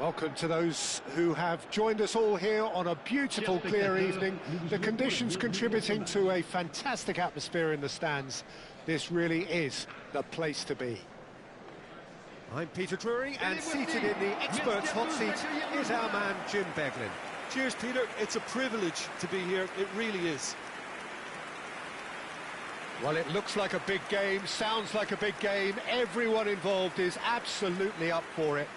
Welcome to those who have joined us all here on a beautiful, clear evening. The conditions contributing to a fantastic atmosphere in the stands. This really is the place to be. I'm Peter Drury, and seated in the experts' hot seat is our man Jim Beglin. Cheers, Peter. It's a privilege to be here. It really is. Well, it looks like a big game, sounds like a big game. Everyone involved is absolutely up for it.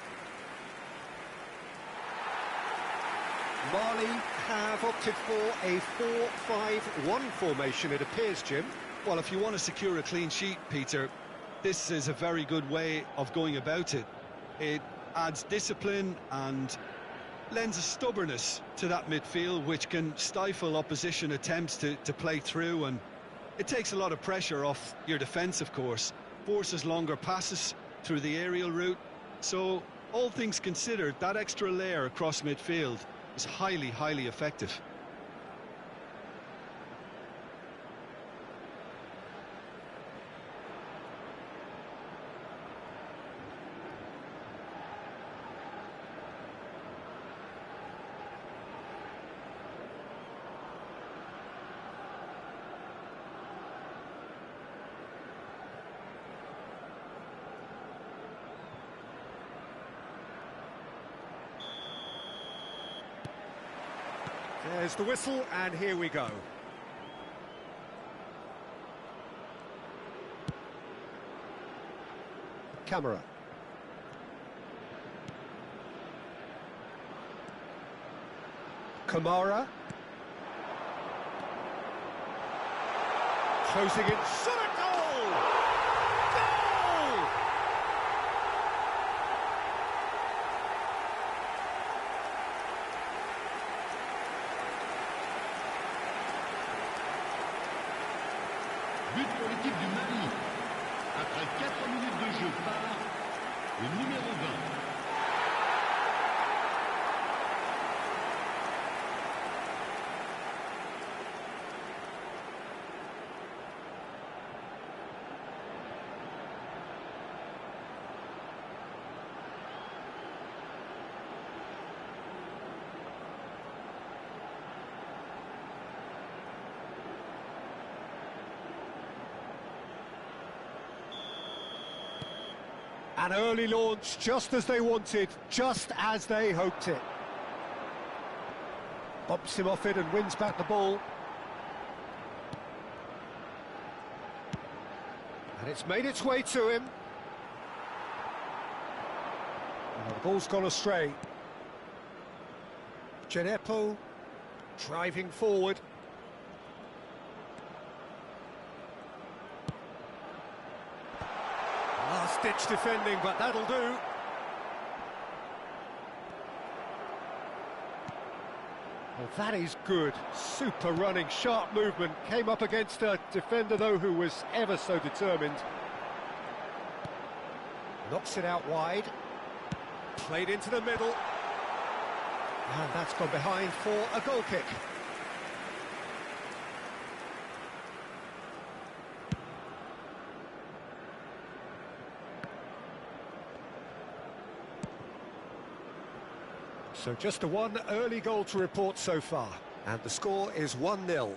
Mali have opted for a 4-5-1 formation, it appears, Jim. Well, if you want to secure a clean sheet, Peter, this is a very good way of going about it. It adds discipline and lends a stubbornness to that midfield, which can stifle opposition attempts to play through, and it takes a lot of pressure off your defence, of course. Forces longer passes through the aerial route. So, all things considered, that extra layer across midfield is highly, highly effective. There's the whistle, and here we go. Camera. Kamara. Closing in. Shot a goal! Goal! But pour l'équipe du Mali. Après 4 minutes de jeu par le numéro 20. An early launch, just as they wanted, just as they hoped it. Bumps him off it and wins back the ball. And it's made its way to him. Oh, the ball's gone astray. Genepo driving forward. Last-ditch defending, but that'll do. Well, that is good. Super running, sharp movement. Came up against a defender, though, who was ever so determined. Knocks it out wide. Played into the middle. And that's gone behind for a goal kick. So just a one early goal to report so far, and the score is 1-0.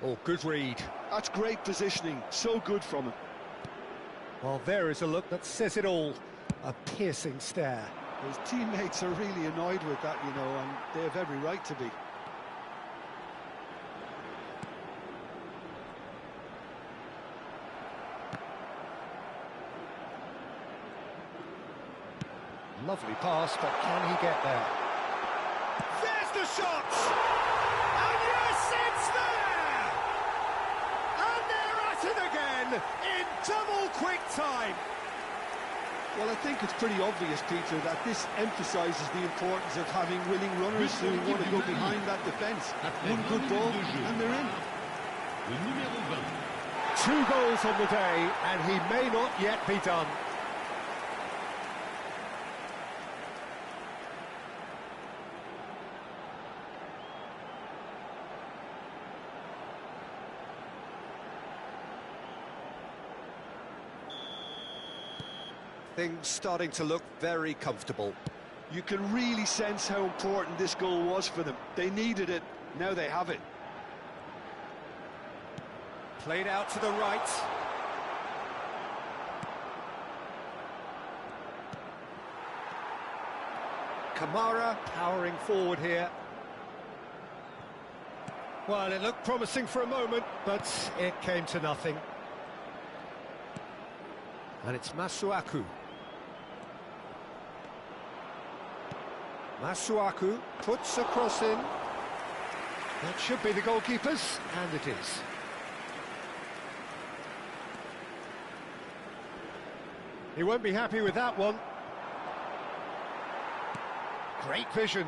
Oh, good read. That's great positioning, so good from him. Well, there is a look that says it all. A piercing stare. His teammates are really annoyed with that, you know, and they have every right to be. Lovely pass, but can he get there? There's the shot! And yes, it's there! And they're at it again, in double quick time! Well, I think it's pretty obvious, Peter, that this emphasises the importance of having willing runners who want to go behind that defence. One good ball, and they're in. Le numéro 20. 2 goals on the day, and he may not yet be done. Things starting to look very comfortable. You can really sense how important this goal was for them. They needed it, now they have it. Played out to the right. Kamara powering forward here. Well, it looked promising for a moment, but it came to nothing. And it's Masuaku. Masuaku puts a cross in. That should be the goalkeeper's, and it is. He won't be happy with that one. Great vision.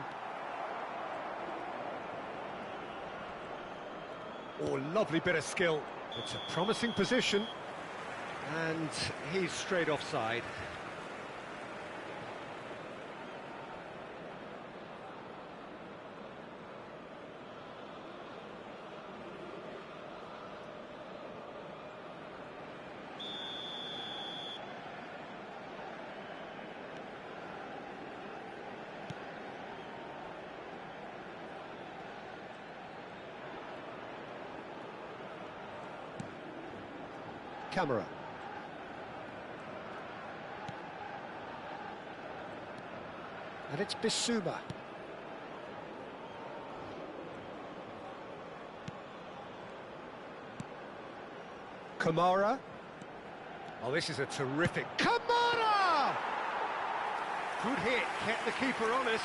Oh, lovely bit of skill. It's a promising position. And he's straight offside. Camera. And it's Bissouma. Kamara. Oh, this is a terrific... Kamara! Good hit, kept the keeper honest.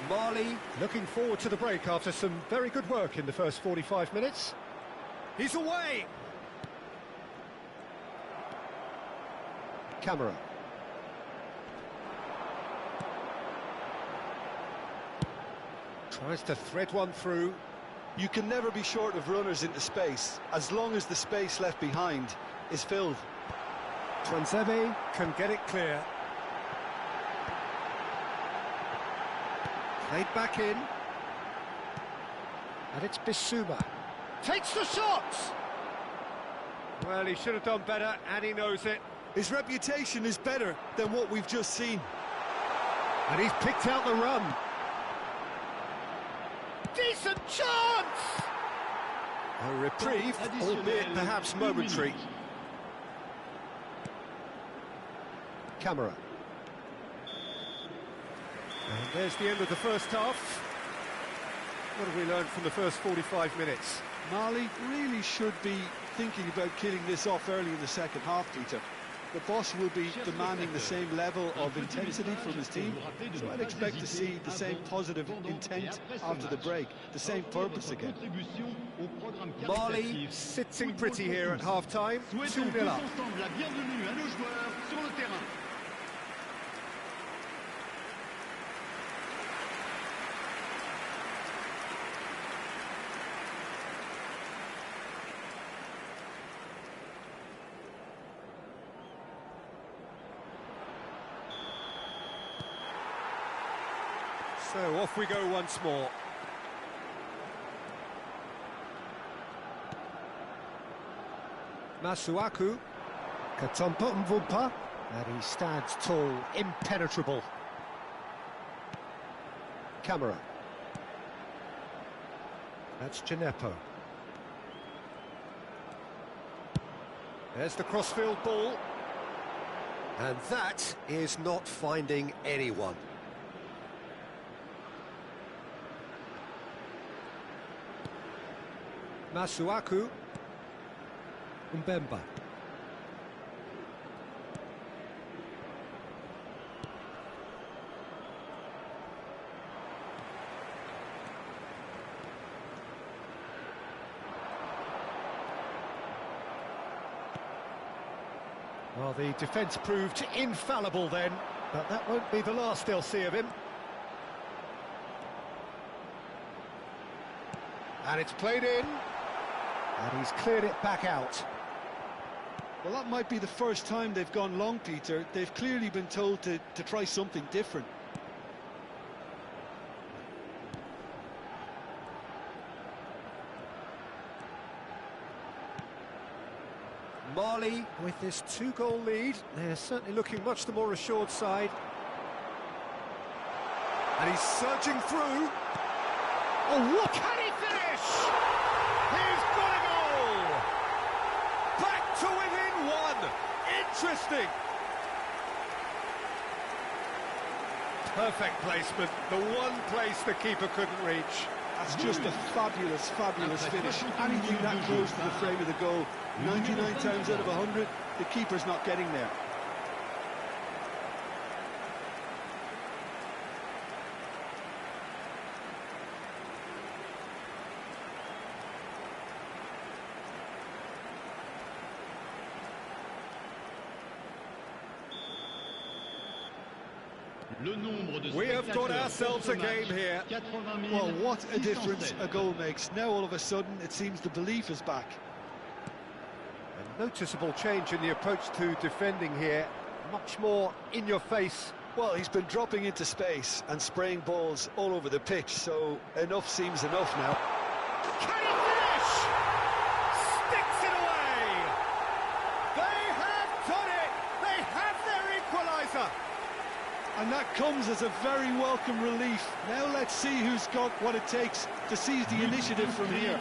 Mali looking forward to the break after some very good work in the first 45 minutes. He's away! Camera. Tries to thread one through. You can never be short of runners into space, as long as the space left behind is filled. Twanzebe can get it clear. Played back in. And it's Bissouma. Takes the shot! Well, he should have done better, and he knows it. His reputation is better than what we've just seen. And he's picked out the run. Decent chance! A reprieve, albeit perhaps momentary. Camera. And there's the end of the first half. What have we learned from the first 45 minutes? Mali really should be thinking about killing this off early in the second half, Peter. The boss will be demanding the same level of intensity from his team, so I'd expect to see the same positive intent after the break, the same purpose again. Mali sitting pretty here at half-time, 2-0 up. So off we go once more. Masuaku. Katampa Mvumpa. And he stands tall, impenetrable. Camera. That's Gineppo. There's the crossfield ball. And that is not finding anyone. Masuaku. Mbemba. Well, the defence proved infallible then, but that won't be the last they'll see of him. And it's played in. And he's cleared it back out. Well, that might be the first time they've gone long, Peter. They've clearly been told to try something different. Mali with this 2-goal lead. They're certainly looking much the more assured side. And he's surging through. Oh, what can he finish? He's got a goal! Back to within one. Interesting. Perfect placement. The one place the keeper couldn't reach. That's just a fabulous, fabulous finish. Anything that close to the frame of the goal, 99 times out of 100, the keeper's not getting there. We have got ourselves a game here. Well, what a difference a goal makes. Now all of a sudden it seems the belief is back. A noticeable change in the approach to defending here. Much more in your face. Well, he's been dropping into space and spraying balls all over the pitch, so enough seems enough now. Can he finish? Sticks it away! They have done it! They have their equaliser! And that comes as a very welcome relief. Now let's see who's got what it takes to seize the initiative from here.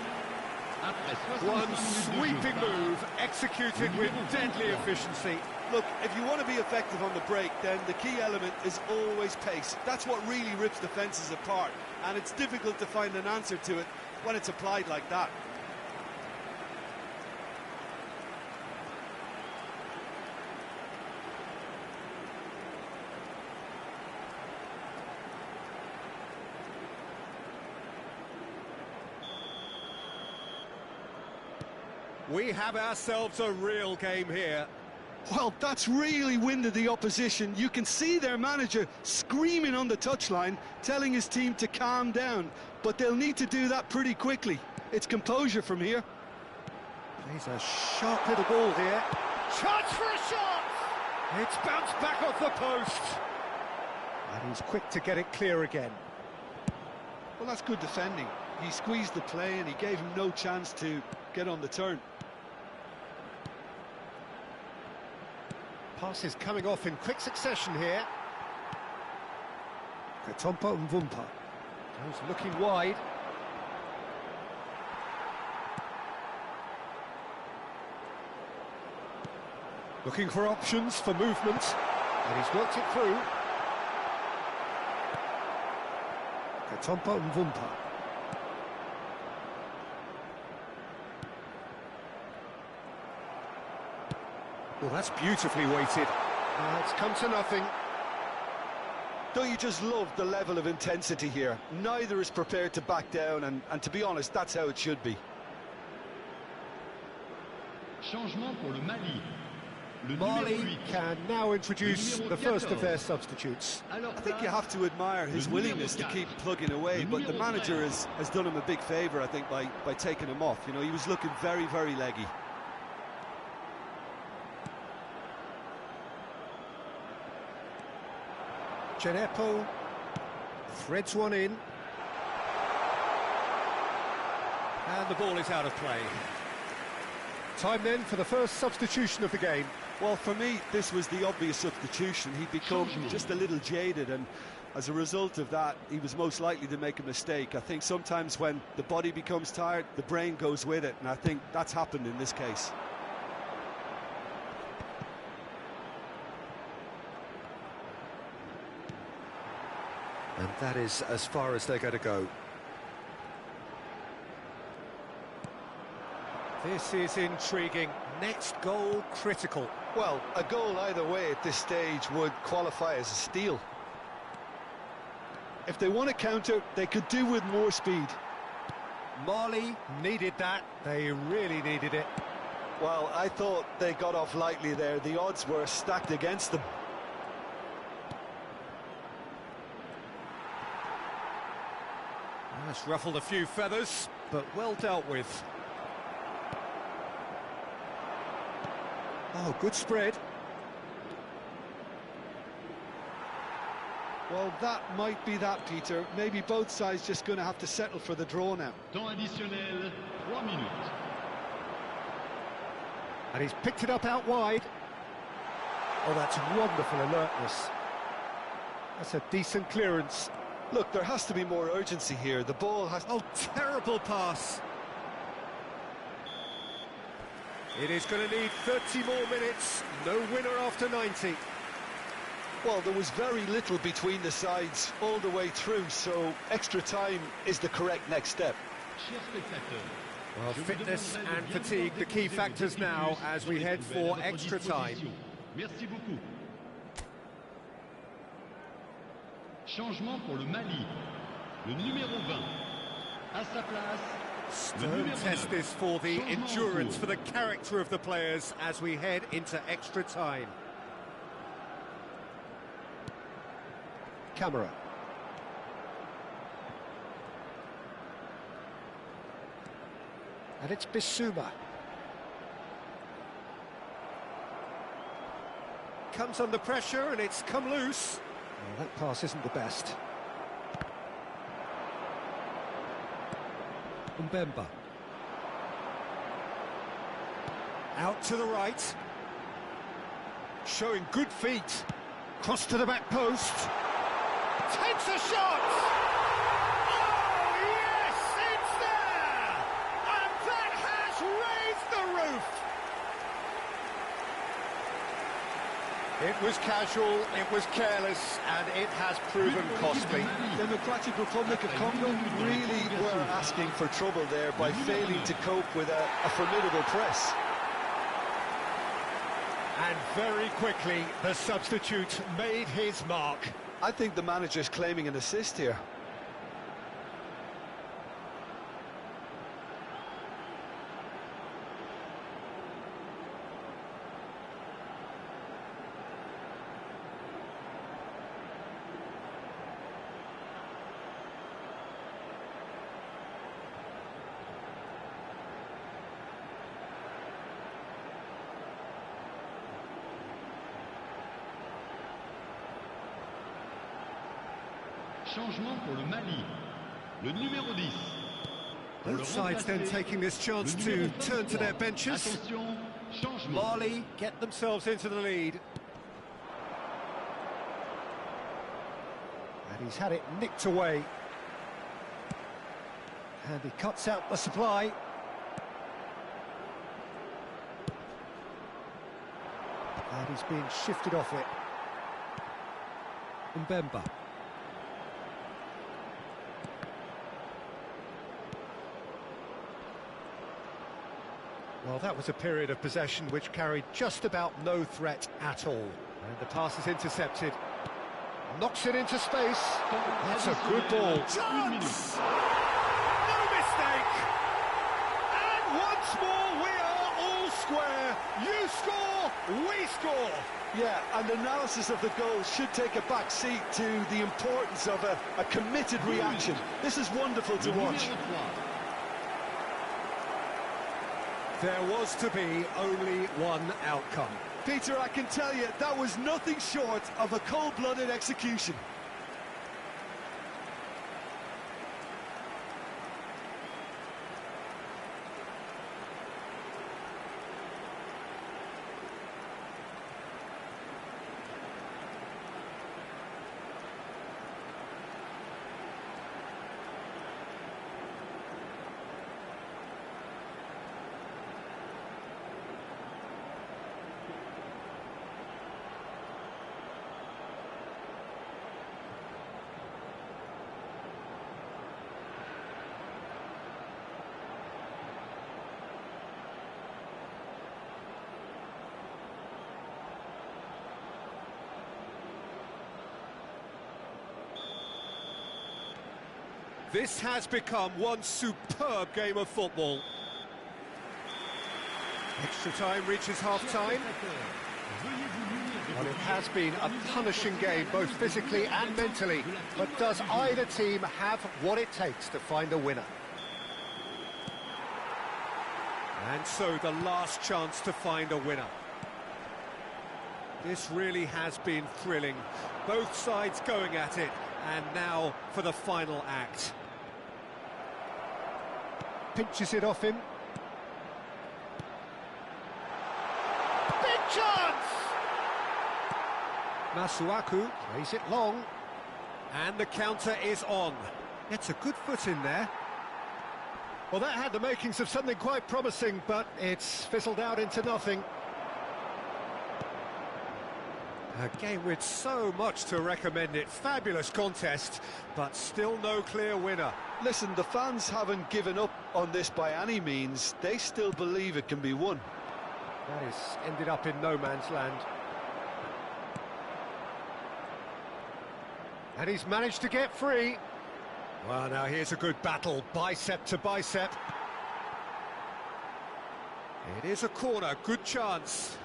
One sweeping move, executed with deadly efficiency. Look, if you want to be effective on the break, then the key element is always pace. That's what really rips defences apart, and it's difficult to find an answer to it when it's applied like that. We have ourselves a real game here. Well, that's really winded the opposition. You can see their manager screaming on the touchline, telling his team to calm down, but they'll need to do that pretty quickly. It's composure from here. He's a sharp little ball here. Chance for a shot! It's bounced back off the post. And he's quick to get it clear again. Well, that's good defending. He squeezed the play and he gave him no chance to get on the turn. Passes coming off in quick succession here. Katompa Mvumpa goes looking wide. Looking for options for movement, and he's worked it through. Katompa Mvumpa. Well, that's beautifully weighted. It's come to nothing. Don't you just love the level of intensity here? Neither is prepared to back down, and to be honest, that's how it should be. Changement pour le Mali. Mali can now introduce the first of their substitutes. I think you have to admire his willingness to keep plugging away, but the manager has done him a big favour, I think, by taking him off. You know, he was looking very, very leggy. Genepo threads one in. And the ball is out of play. Time then for the first substitution of the game. Well, for me, this was the obvious substitution. He'd become just a little jaded, and as a result of that, he was most likely to make a mistake. I think sometimes when the body becomes tired, the brain goes with it, and I think that's happened in this case. And that is as far as they're going to go. This is intriguing. Next goal critical. Well, a goal either way at this stage would qualify as a steal. If they want to counter, they could do with more speed. Mali needed that. They really needed it. Well, I thought they got off lightly there. The odds were stacked against them. That's ruffled a few feathers, but well dealt with. Oh, good spread. Well, that might be that, Peter. Maybe both sides just going to have to settle for the draw now. Temps additionnel, 3 minutes. And he's picked it up out wide. Oh, that's wonderful alertness. That's a decent clearance. Look, there has to be more urgency here. The ball has... Oh, terrible pass. It is going to need 30 more minutes. No winner after 90. Well, there was very little between the sides all the way through, so extra time is the correct next step. Well, fitness and fatigue, the key factors now as we head for extra time. Merci beaucoup. Changement pour le Mali. Le numéro 20. À sa place. Stern test this for the endurance, for the character of the players as we head into extra time. Camera. And it's Bissouma. Comes under pressure and it's come loose. Well, that pass isn't the best. Mbemba. Out to the right. Showing good feet. Cross to the back post. Takes a shot! Oh, yes, it's there! And that has raised the roof! It was casual, it was careless, and it has proven costly. Democratic Republic of Congo really were asking for trouble there by failing to cope with a formidable press. And very quickly, the substitute made his mark. I think the manager's claiming an assist here. Changement pour le Mali. Le numéro 10. Both sides then taking this chance to turn to their benches. Attention, changement. Mali get themselves into the lead. And he's had it nicked away. And he cuts out the supply. And he's being shifted off it. Mbemba. Well, that was a period of possession which carried just about no threat at all. And the pass is intercepted. Knocks it into space. That's a good ball. Chance! No mistake! And once more we are all square. You score, we score. Yeah, and analysis of the goal should take a back seat to the importance of a committed reaction. This is wonderful to watch. There was to be only one outcome. Peter, I can tell you, that was nothing short of a cold-blooded execution. This has become one superb game of football. Extra time reaches half-time. Well, it has been a punishing game, both physically and mentally. But does either team have what it takes to find a winner? And so the last chance to find a winner. This really has been thrilling. Both sides going at it. And now for the final act. Pinches it off him. Masuaku plays it long. And the counter is on. Gets a good foot in there. Well, that had the makings of something quite promising, but it's fizzled out into nothing. A game with so much to recommend it. Fabulous contest, but still no clear winner. Listen, the fans haven't given up on this by any means. They still believe it can be won. That has ended up in no man's land. And he's managed to get free. Well, now here's a good battle, bicep to bicep. It is a corner, good chance.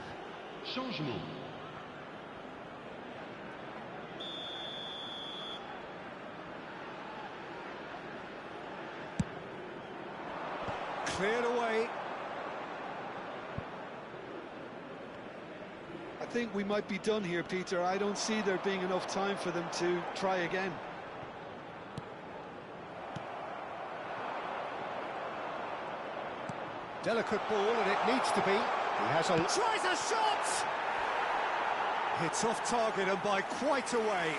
Changement. Cleared away. I think we might be done here, Peter. I don't see there being enough time for them to try again. Delicate ball, and it needs to be. He has a... Tries a shot! It's off target and by quite a way.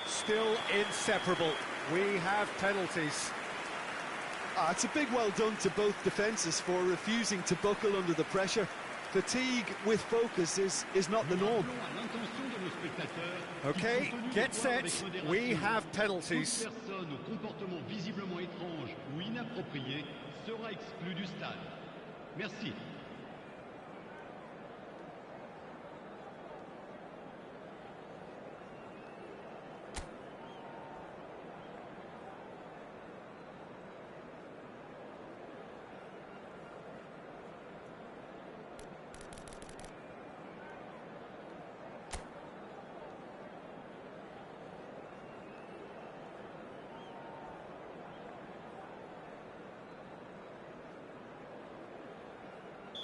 Still inseparable. We have penalties. It's a big well done to both defences for refusing to buckle under the pressure. Fatigue with focus is not the norm. Okay, get set. We have penalties. Personne au comportement visiblement étrange ou inapproprié sera exclu du stade. Merci.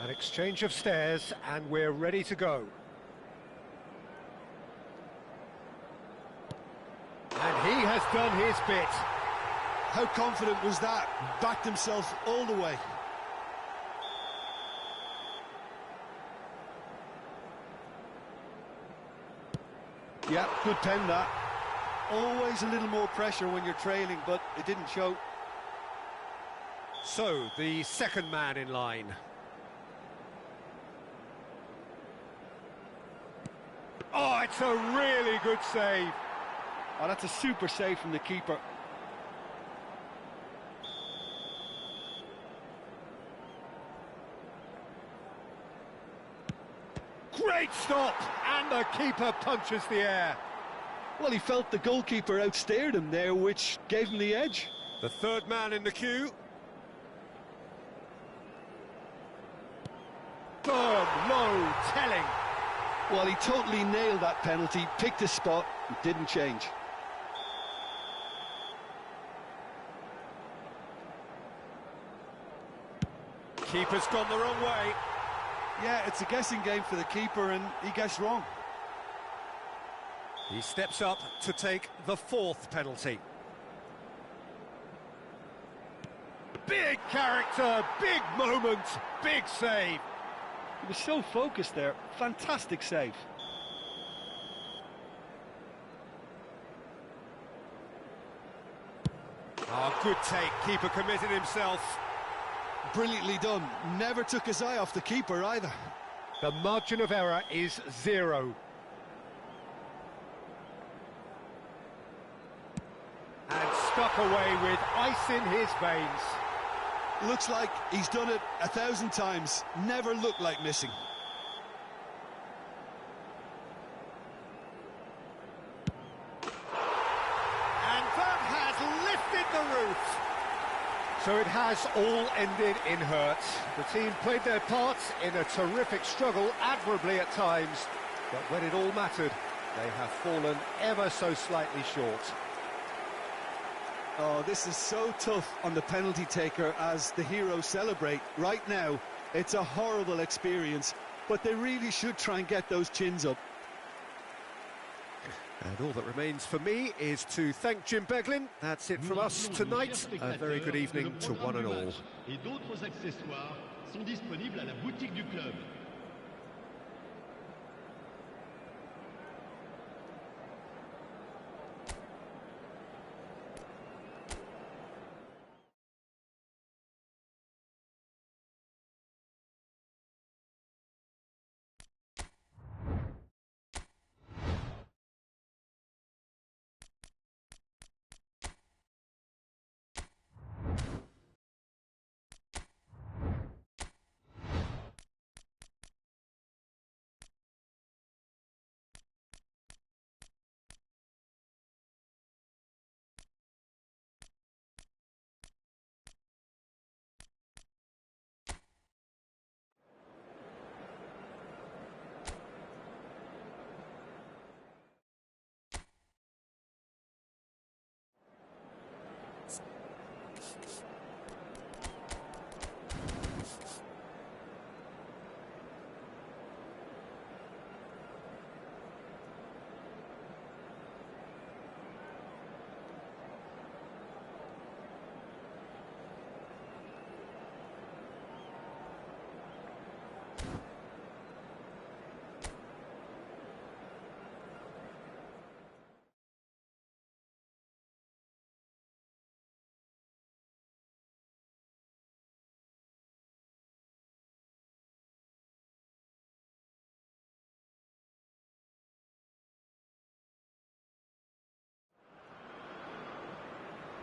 An exchange of stares, and we're ready to go. And he has done his bit. How confident was that? Backed himself all the way. Yeah, good pen that. Always a little more pressure when you're trailing, but it didn't show. So, the second man in line. Oh, it's a really good save. Oh, that's a super save from the keeper. Great stop, and the keeper punches the air. Well, he felt the goalkeeper outstared him there, which gave him the edge. The third man in the queue. Firm, low, telling. Well, he totally nailed that penalty, picked his spot, and didn't change. Keeper's gone the wrong way. Yeah, it's a guessing game for the keeper, and he guessed wrong. He steps up to take the fourth penalty. Big character, big moment, big save. He was so focused there. Fantastic save. Oh, good take. Keeper committed himself. Brilliantly done. Never took his eye off the keeper either. The margin of error is 0. And stuck away with ice in his veins. Looks like he's done it 1,000 times. Never looked like missing. And that has lifted the roof. So it has all ended in hurt. The team played their parts in a terrific struggle, admirably at times. But when it all mattered, they have fallen ever so slightly short. Oh, this is so tough on the penalty taker as the heroes celebrate. Right now, it's a horrible experience, but they really should try and get those chins up. And all that remains for me is to thank Jim Beglin. That's it from us tonight. A very good evening to one and all. Et d'autres accessoires sont disponibles à la boutique du club.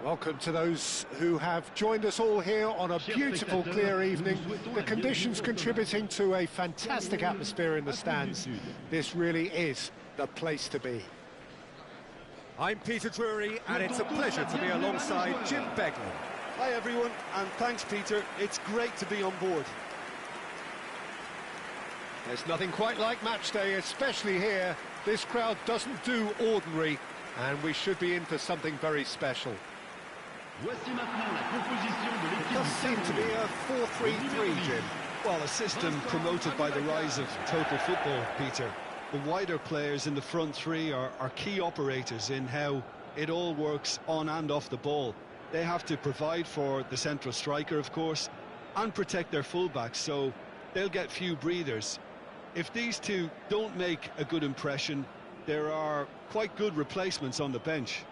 Welcome to those who have joined us all here on a beautiful, clear evening. The conditions contributing to a fantastic atmosphere in the stands. This really is the place to be. I'm Peter Drury, and it's a pleasure to be alongside Jim Beglin. Hi everyone, and thanks Peter. It's great to be on board. There's nothing quite like match day, especially here. This crowd doesn't do ordinary, and we should be in for something very special. Voici maintenant la composition de l'équipe. It does seem to be a 4-3-3, Jim. Well, a system promoted by the rise of total football, Peter. The wider players in the front three are key operators in how it all works on and off the ball. They have to provide for the central striker, of course, and protect their fullbacks, so they'll get few breathers. If these two don't make a good impression, there are quite good replacements on the bench.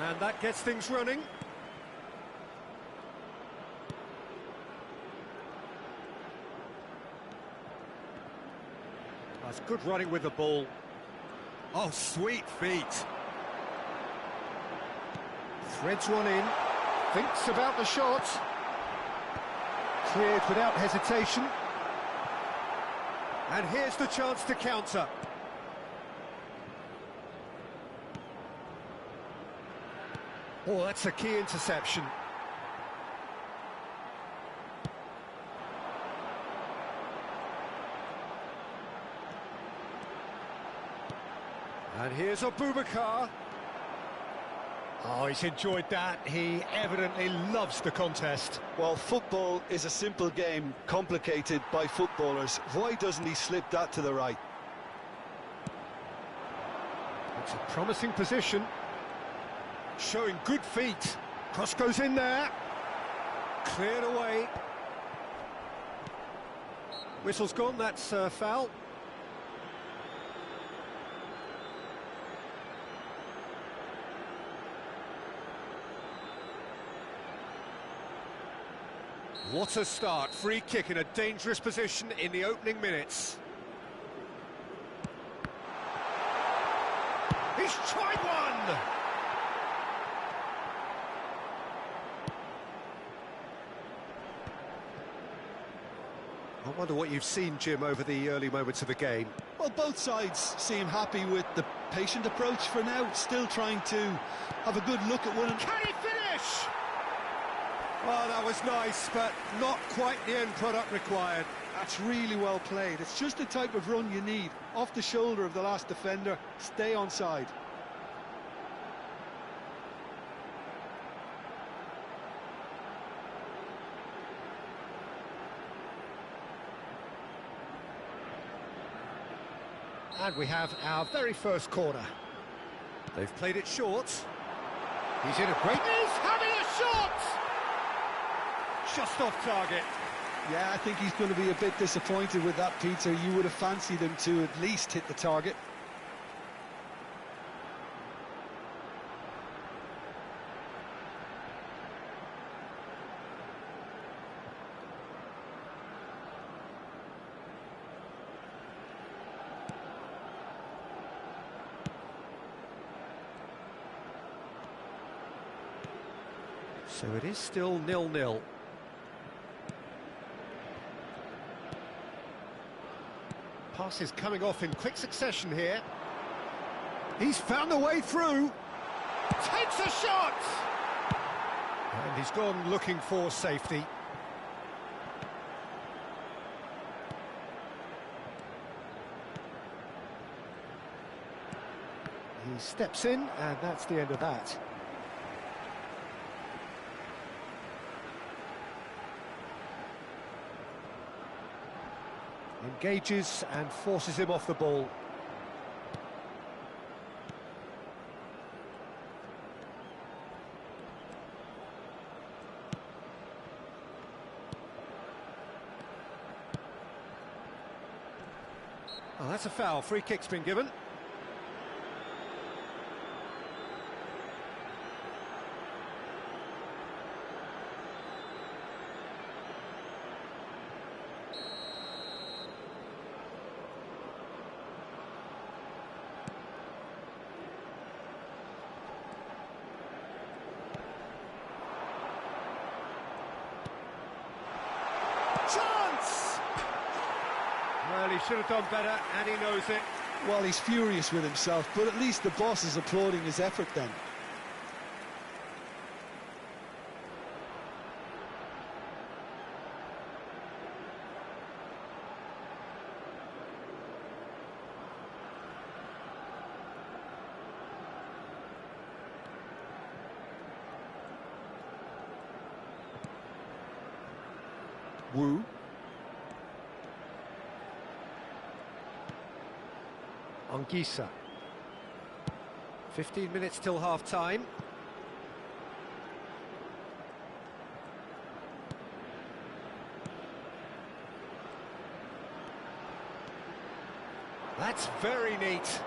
And that gets things running. That's good running with the ball. Oh, sweet feet. Threads one in. Thinks about the shot. Cleared without hesitation. And here's the chance to counter. Oh, that's a key interception. And here's Abubakar. Oh, he's enjoyed that. He evidently loves the contest. Well, football is a simple game, complicated by footballers. Why doesn't he slip that to the right? It's a promising position. Showing good feet. Cross goes in there. Cleared away. Whistle's gone, that's foul. What a start. Free kick in a dangerous position in the opening minutes. He's tried one! I wonder what you've seen, Jim, over the early moments of the game. Well, both sides seem happy with the patient approach for now, still trying to have a good look at one. Can he finish? Oh, that was nice, but not quite the end product required. That's really well played. It's just the type of run you need. Off the shoulder of the last defender, stay onside. And we have our very first corner. They've played it short. He's in a great... He's having a shot! Just off target. Yeah, I think he's going to be a bit disappointed with that, Peter. You would have fancied him to at least hit the target. So it is still 0-0. Passes coming off in quick succession here. He's found a way through. Takes a shot! And he's gone looking for safety. He steps in, and that's the end of that. Engages and forces him off the ball. Oh, that's a foul. Free kick's been given. Chance! Well, he should have done better, and he knows it. Well, he's furious with himself, but at least the boss is applauding his effort then. Wu. Anguissa. 15 minutes till half-time. That's very neat.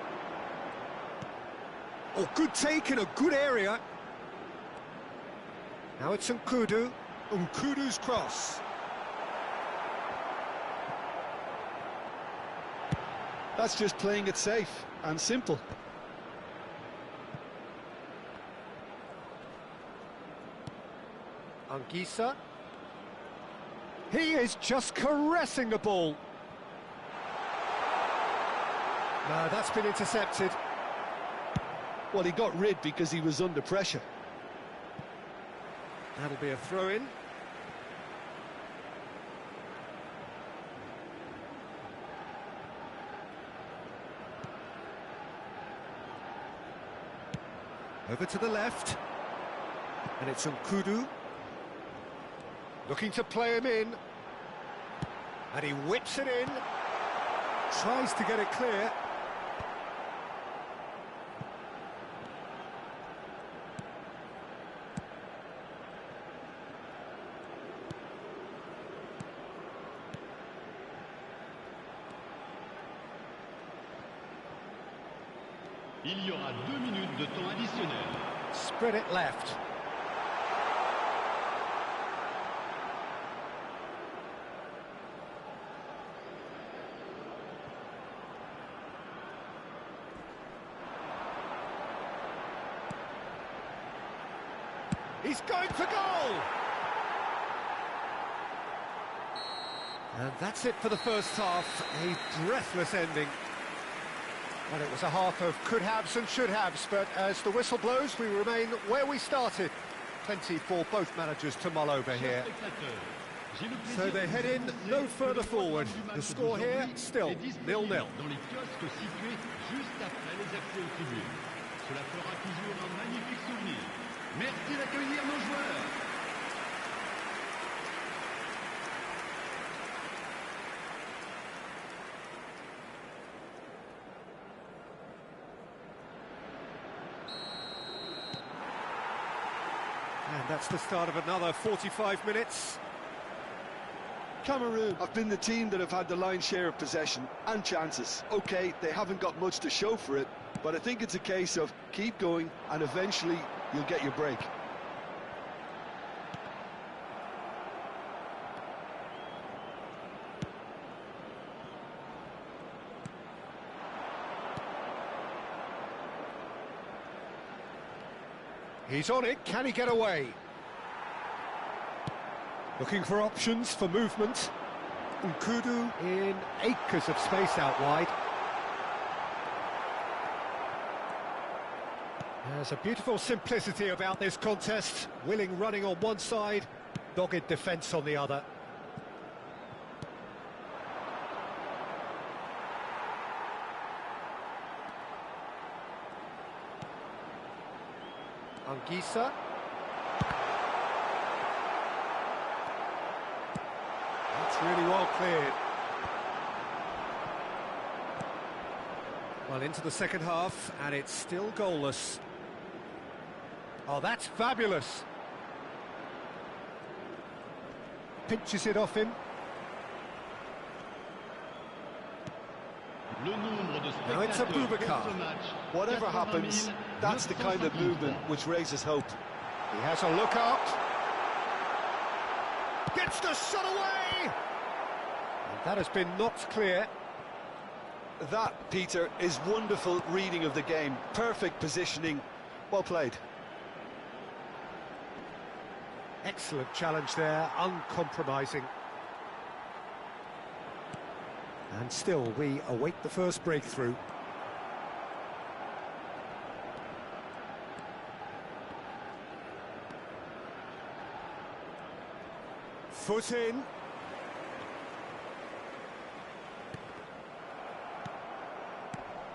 Oh, good take in a good area. Now it's Nkudu. Nkudu's cross. That's just playing it safe and simple. Anguissa. He is just caressing the ball. No, that's been intercepted. Well, he got rid because he was under pressure. That'll be a throw-in. Over to the left, and it's Nkudu, looking to play him in, and he whips it in, tries to get it clear. Il y aura 2 minutes de temps additionnel. Spread it left. He's going for goal! And that's it for the first half, a breathless ending. Well, it was a half of could-haves and should-haves, but as the whistle blows, we remain where we started. Plenty for both managers to mull over here. So they head in no further forward. The score here, still 0-0. Dans les kiosques situés juste après les accès aux tribunes. Cela fera toujours un magnifique souvenir. Merci d'accueillir nos joueurs. And that's the start of another 45 minutes. Cameroon have been the team that have had the lion's share of possession and chances. OK, they haven't got much to show for it, but I think it's a case of keep going and eventually you'll get your break. He's on it, can he get away? Looking for options for movement. Nkudu in acres of space out wide. There's a beautiful simplicity about this contest. Willing running on one side, dogged defence on the other. Anguissa. That's really well cleared. Well, into the second half, and it's still goalless. Oh, that's fabulous. Pinches it off him. Now it's a Boubacar. Whatever happens, that's the kind of movement which raises hope. He has a look out. Gets the shot away! And that has been knocked clear. That, Peter, is wonderful reading of the game. Perfect positioning. Well played. Excellent challenge there, uncompromising. And still, we await the first breakthrough. Foot in.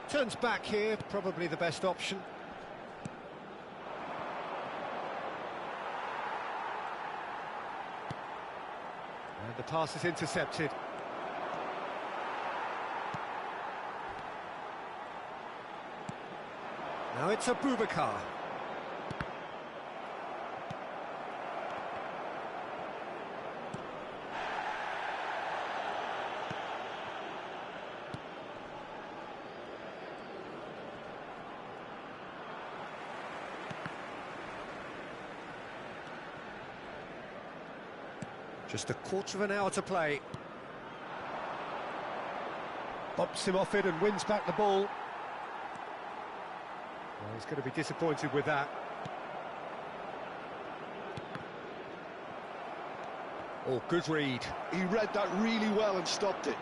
Turns back here, probably the best option. And the pass is intercepted. Now it's a Boubacar. Just a quarter of an hour to play. Bumps him off it and wins back the ball. Well, he's going to be disappointed with that. Oh, good read. He read that really well and stopped it.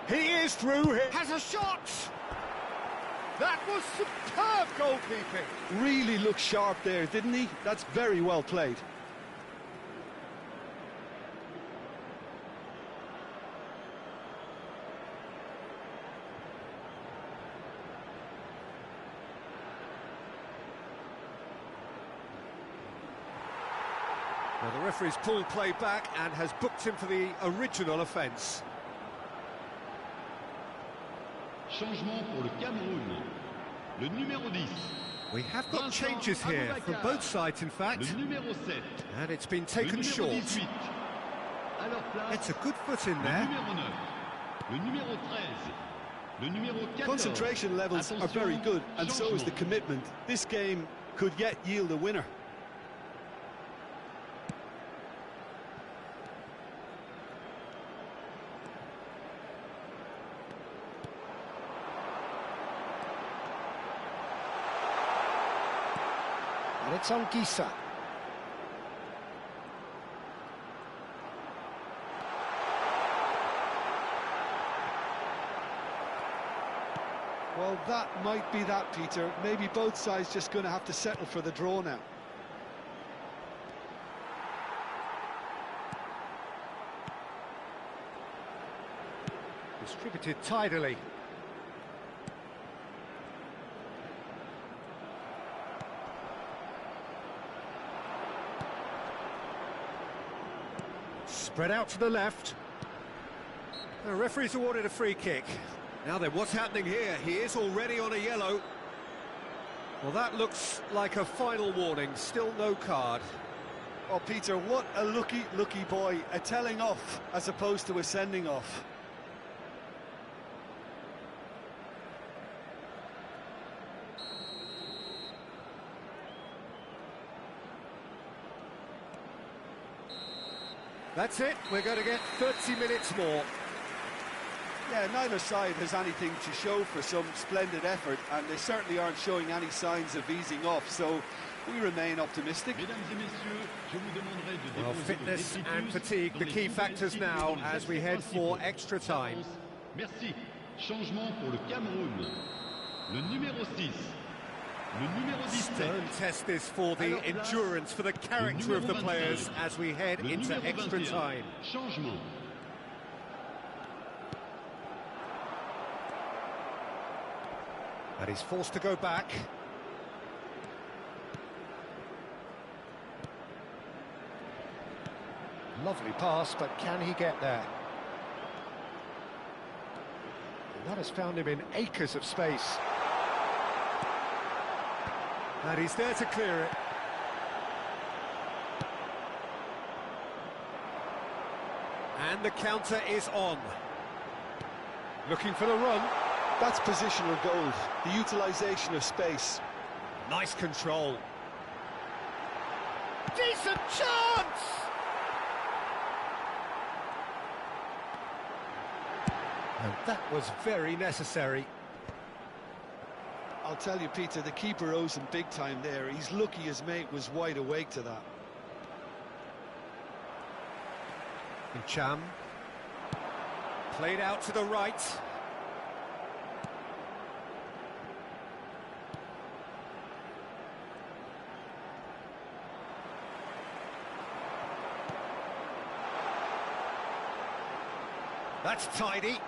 He is through here. Has a shot! That was superb goalkeeping. Really looked sharp there, didn't he? That's very well played. Well, the referee's pulled play back and has booked him for the original offence. Changement pour le Cameroun. Le numéro 10. We have got changes here from both sides, in fact. Le numéro 7. And it's been taken short. It's a good foot in there. Le numéro 9. Le numéro 13. Le numéro 14. Concentration levels are very good, and so is the commitment. This game could yet yield a winner. And it's Anguissa. Well, that might be that, Peter. Maybe both sides just going to have to settle for the draw now. Distributed tidily. Spread out to the left. The referee's awarded a free kick. Now then, what's happening here? He is already on a yellow. Well, that looks like a final warning. Still no card. Oh, Peter, what a lucky boy. A telling off as opposed to a sending off. That's it. We're going to get 30 minutes more. Yeah, neither side has anything to show for some splendid effort, and they certainly aren't showing any signs of easing off, so we remain optimistic. Well, fitness and fatigue, the key factors now as we head for extra time. Merci. Changement pour le Cameroun. Le numéro 6. Le numéro 17. Stern test this for the endurance, for the character of the players as we head into extra time. Changement. And he's forced to go back. Lovely pass, but can he get there? And that has found him in acres of space. And he's there to clear it. And the counter is on. Looking for the run. That's positional gold, the utilisation of space. Nice control. Decent chance! And that was very necessary. I'll tell you, Peter, the keeper owes him big time there. He's lucky his mate was wide awake to that. And Cham. Played out to the right. That's tidy.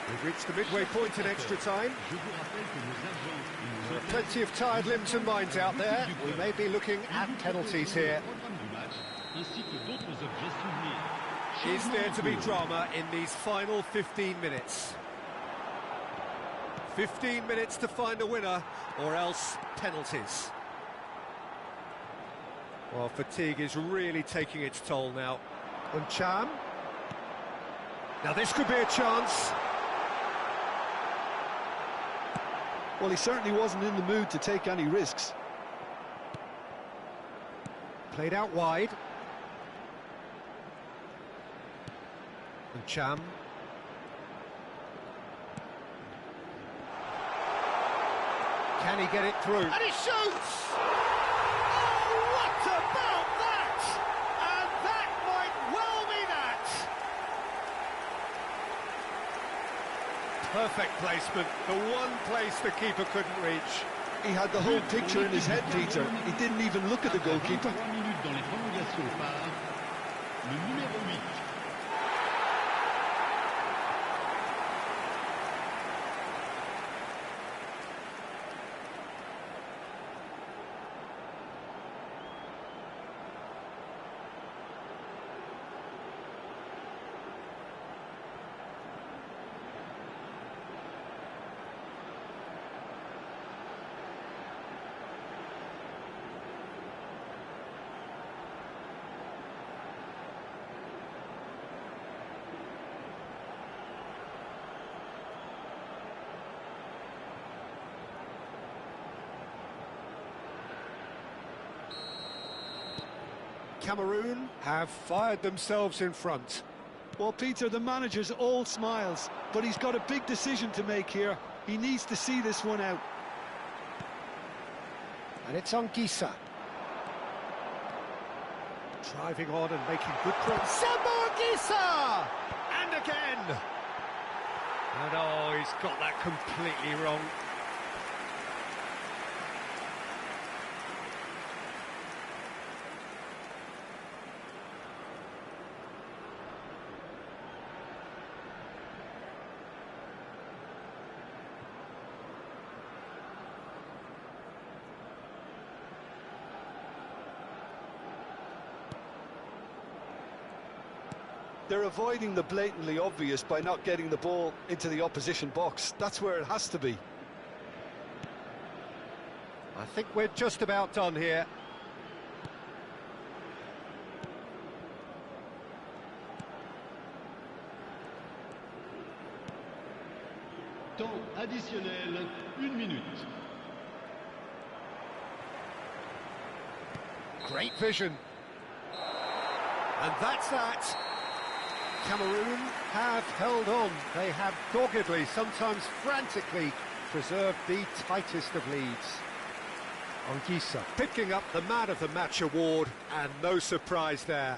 We've reached the midway point in extra time. There are plenty of tired limbs and minds out there. We may be looking at penalties here. Is there to be drama in these final 15 minutes? 15 minutes to find a winner, or else penalties. Well, fatigue is really taking its toll now. And Cham. Now this could be a chance. Well, he certainly wasn't in the mood to take any risks. Played out wide. And Cham. Can he get it through? And he shoots! Oh, what about that? And that might well be that. Perfect placement, the one place the keeper couldn't reach. He had the whole picture in his head, Peter. He didn't even look at the goalkeeper. 3 minutes dans les prolongations par le numéro 8. Cameroon have fired themselves in front. Well, Peter, the manager's all smiles, but he's got a big decision to make here. He needs to see this one out. And it's on Gisa. Driving on and making good progress. Samogisa! And again! And oh, he's got that completely wrong. They're avoiding the blatantly obvious by not getting the ball into the opposition box. That's where it has to be. I think we're just about done here. Temps additionnel, 1 minute. Great vision. And that's that. Cameroon have held on. They have doggedly, sometimes frantically, preserved the tightest of leads. Anguissa picking up the Man of the Match award, and no surprise there.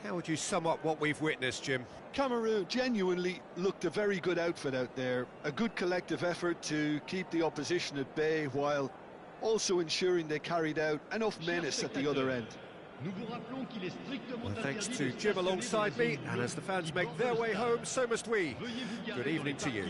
How would you sum up what we've witnessed, Jim? Cameroon genuinely looked a very good outfit out there. A good collective effort to keep the opposition at bay while also ensuring they carried out enough menace at the other end. Well, thanks to Jim alongside me, and as the fans make their way home, so must we. Good evening to you.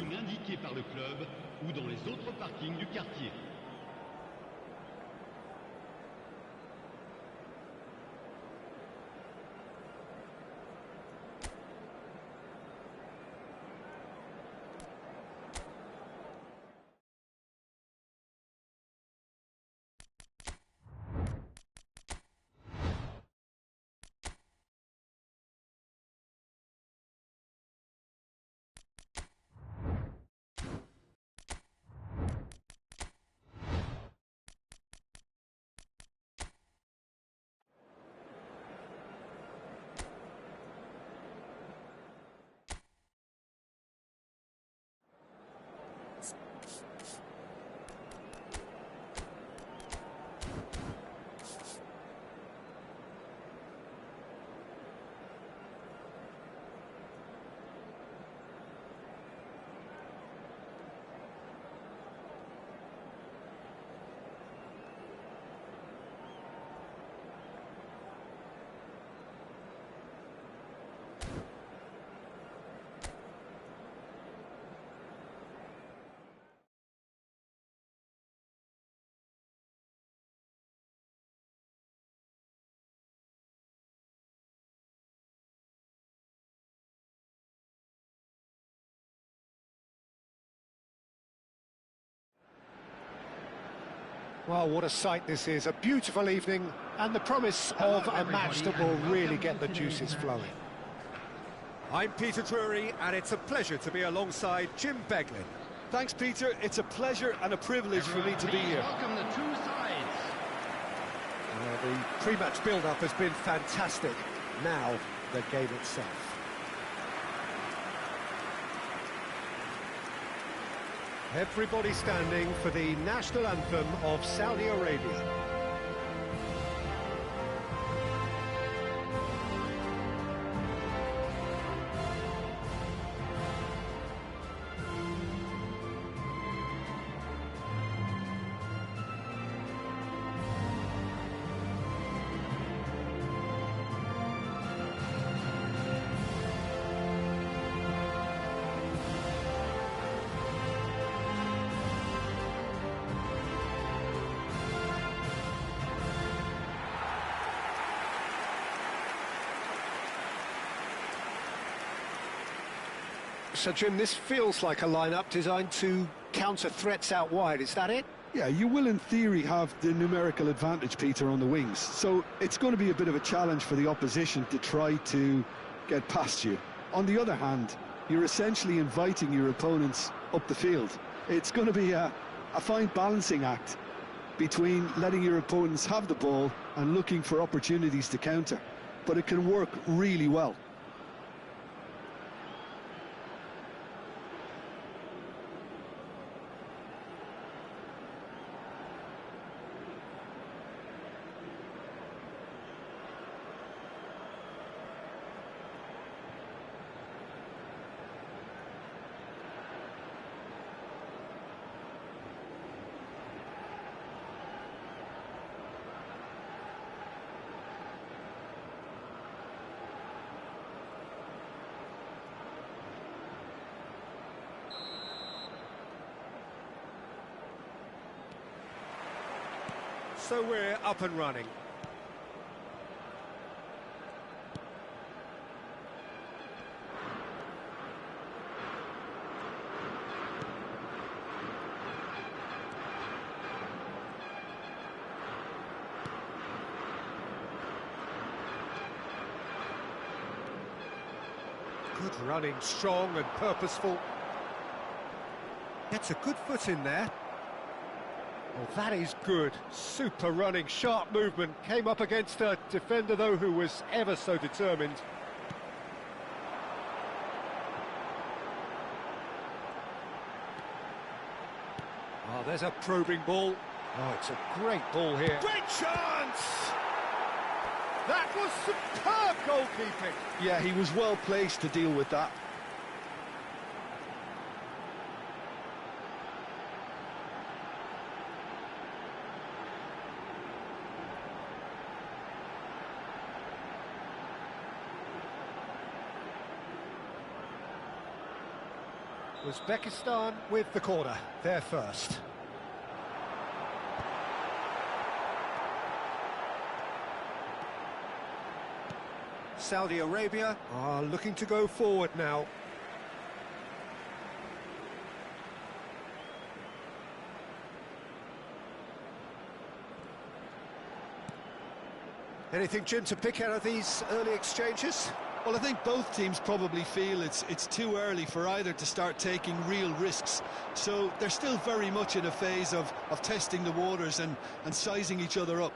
Well, what a sight this is. A beautiful evening and the promise of a match that will really get the juices flowing. I'm Peter Drury, and it's a pleasure to be alongside Jim Beglin. Thanks, Peter. It's a pleasure and a privilege for me to be here. Welcome the two sides. The pre-match build-up has been fantastic. Now, the game itself. Everybody standing for the national anthem of Saudi Arabia. So, Jim, this feels like a lineup designed to counter threats out wide, is that it? Yeah, you will in theory have the numerical advantage, Peter, on the wings. So it's going to be a bit of a challenge for the opposition to try to get past you. On the other hand, you're essentially inviting your opponents up the field. It's going to be a fine balancing act between letting your opponents have the ball and looking for opportunities to counter. But it can work really well. So we're up and running. Good running, strong and purposeful. Gets a good foot in there. Oh, that is good. Super running, sharp movement. Came up against a defender, though, who was ever so determined. Oh, there's a probing ball. Oh, it's a great ball here. Great chance! That was superb goalkeeping. Yeah, he was well placed to deal with that. Uzbekistan with the corner, they're first. Saudi Arabia are looking to go forward now. Anything, Jim, to pick out of these early exchanges? Well, I think both teams probably feel it's too early for either to start taking real risks. So they're still very much in a phase of testing the waters and sizing each other up.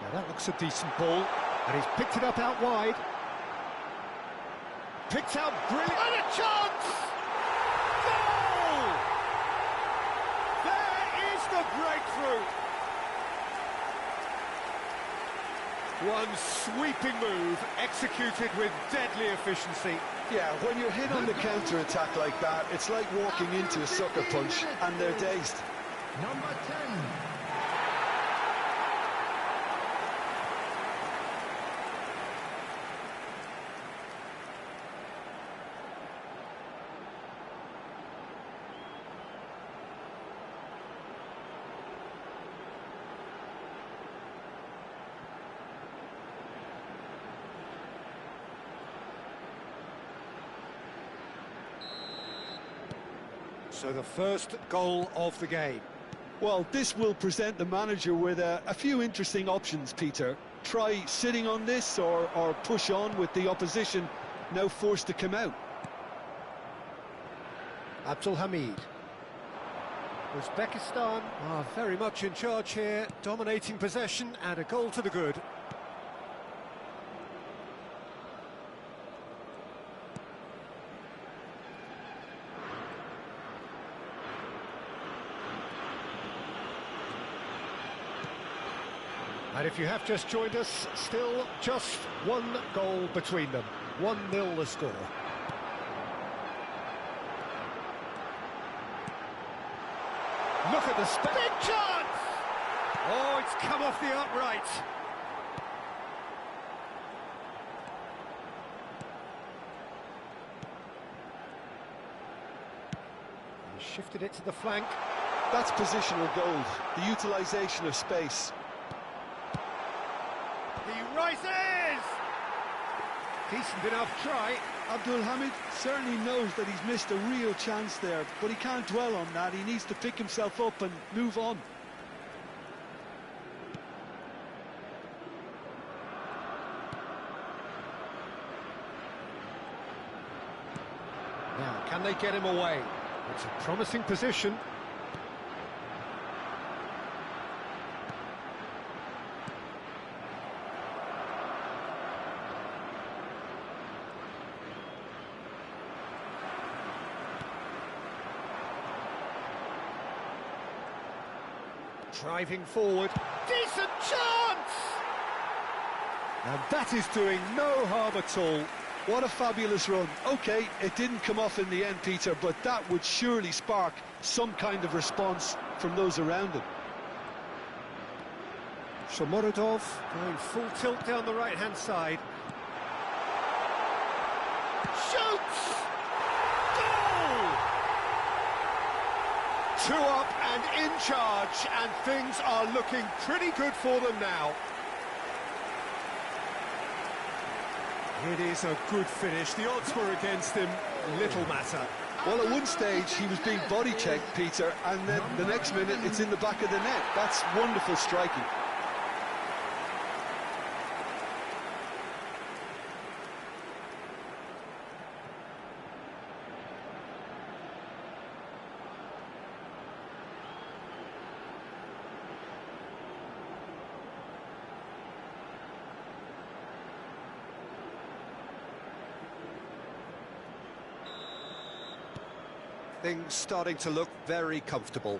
Now that looks a decent ball, and he's picked it up out wide. Picked out brilliant, and a chance! Goal! There is the breakthrough! One sweeping move, executed with deadly efficiency. Yeah, when you're hit on the counter-attack like that, it's like walking into a sucker punch, and they're dazed. Number 10. So the first goal of the game. Well, this will present the manager with a few interesting options, Peter. Try sitting on this or push on with the opposition now forced to come out. Abdul Hamid. Uzbekistan are very much in charge here, dominating possession and a goal to the good. And if you have just joined us, still just one goal between them. 1-0 the score. Look at the big chance! Oh, it's come off the upright. He shifted it to the flank. That's positional gold, the utilisation of space. He rises! Decent enough try. Abdul Hamid certainly knows that he's missed a real chance there, but he can't dwell on that. He needs to pick himself up and move on. Now, can they get him away? It's a promising position. Driving forward, decent chance! And that is doing no harm at all. What a fabulous run. OK, it didn't come off in the end, Peter, but that would surely spark some kind of response from those around him. Shomurodov going full tilt down the right-hand side. Shoots! Goal! Two up and in charge, and things are looking pretty good for them now. It is a good finish. The odds were against him, little matter. Well, at one stage, he was being body-checked, Peter, and then the next minute, it's in the back of the net. That's wonderful striking. Things starting to look very comfortable.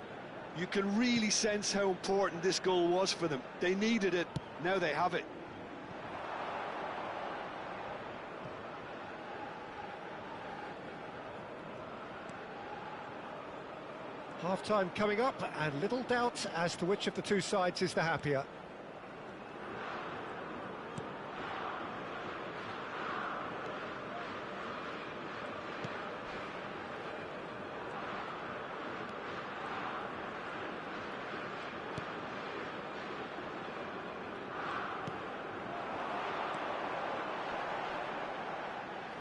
You can really sense how important this goal was for them. They needed it, now they have it. Half-time coming up, and little doubt as to which of the two sides is the happier.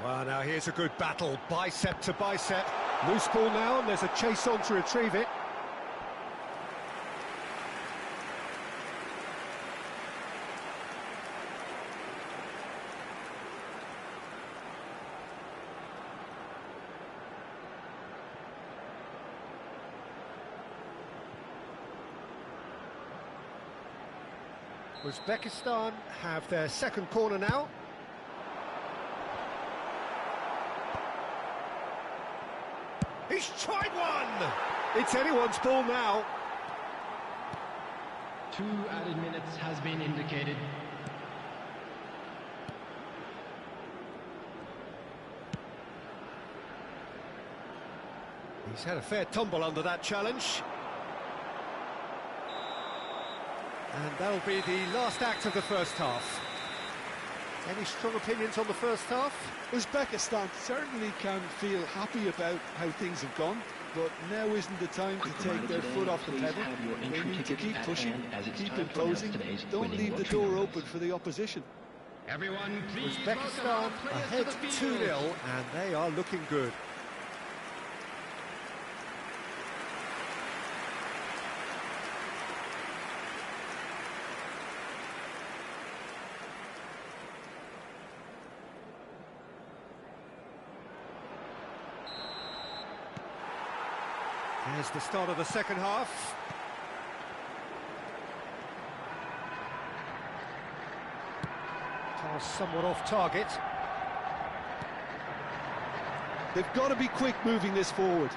Well, now here's a good battle, bicep to bicep. Loose ball now, and there's a chase on to retrieve it. Uzbekistan have their second corner now. He's tried one! It's anyone's ball now. 2 added minutes has been indicated. He's had a fair tumble under that challenge. And that'll be the last act of the first half. Any strong opinions on the first half? Uzbekistan certainly can feel happy about how things have gone, but now isn't the time to take their foot off the pedal. They need to keep pushing, keep imposing, don't leave the door open for the opposition. Everyone, please Uzbekistan ahead 2-0, and they are looking good. Here's the start of the second half. Pass somewhat off target. They've got to be quick moving this forward.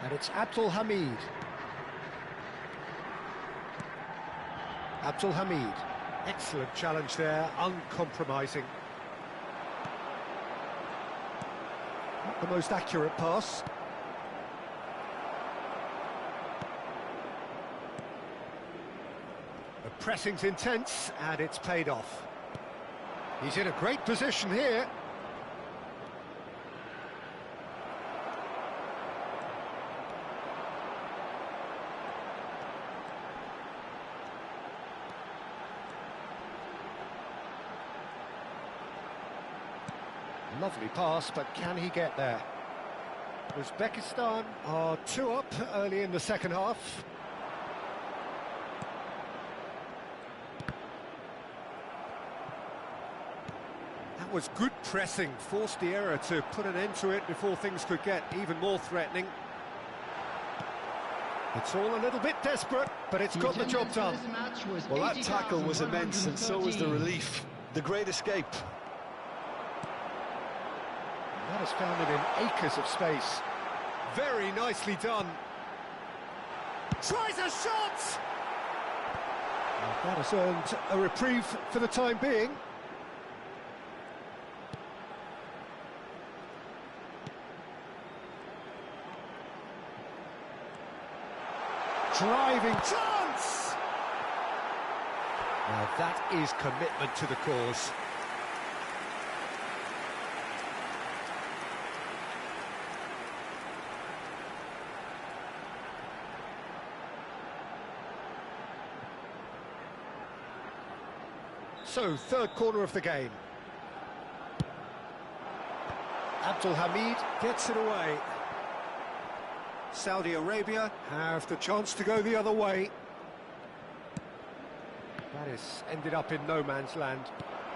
And it's Abdul Hamid. Abdul Hamid. Excellent challenge there, uncompromising. Not the most accurate pass. The pressing's intense, and it's paid off. He's in a great position here. Lovely pass, but can he get there? Uzbekistan are 2 up early in the second half. That was good pressing, forced the error to put an end to it before things could get even more threatening. It's all a little bit desperate, but it's got the job done. Well, that tackle was immense, and so was the relief. The great escape. That has found it in acres of space. Very nicely done. Tries a shot! Well, that has earned a reprieve for the time being. Driving chance! Now that is commitment to the cause. So, third corner of the game. Abdul Hamid gets it away. Saudi Arabia have the chance to go the other way. That is ended up in no man's land.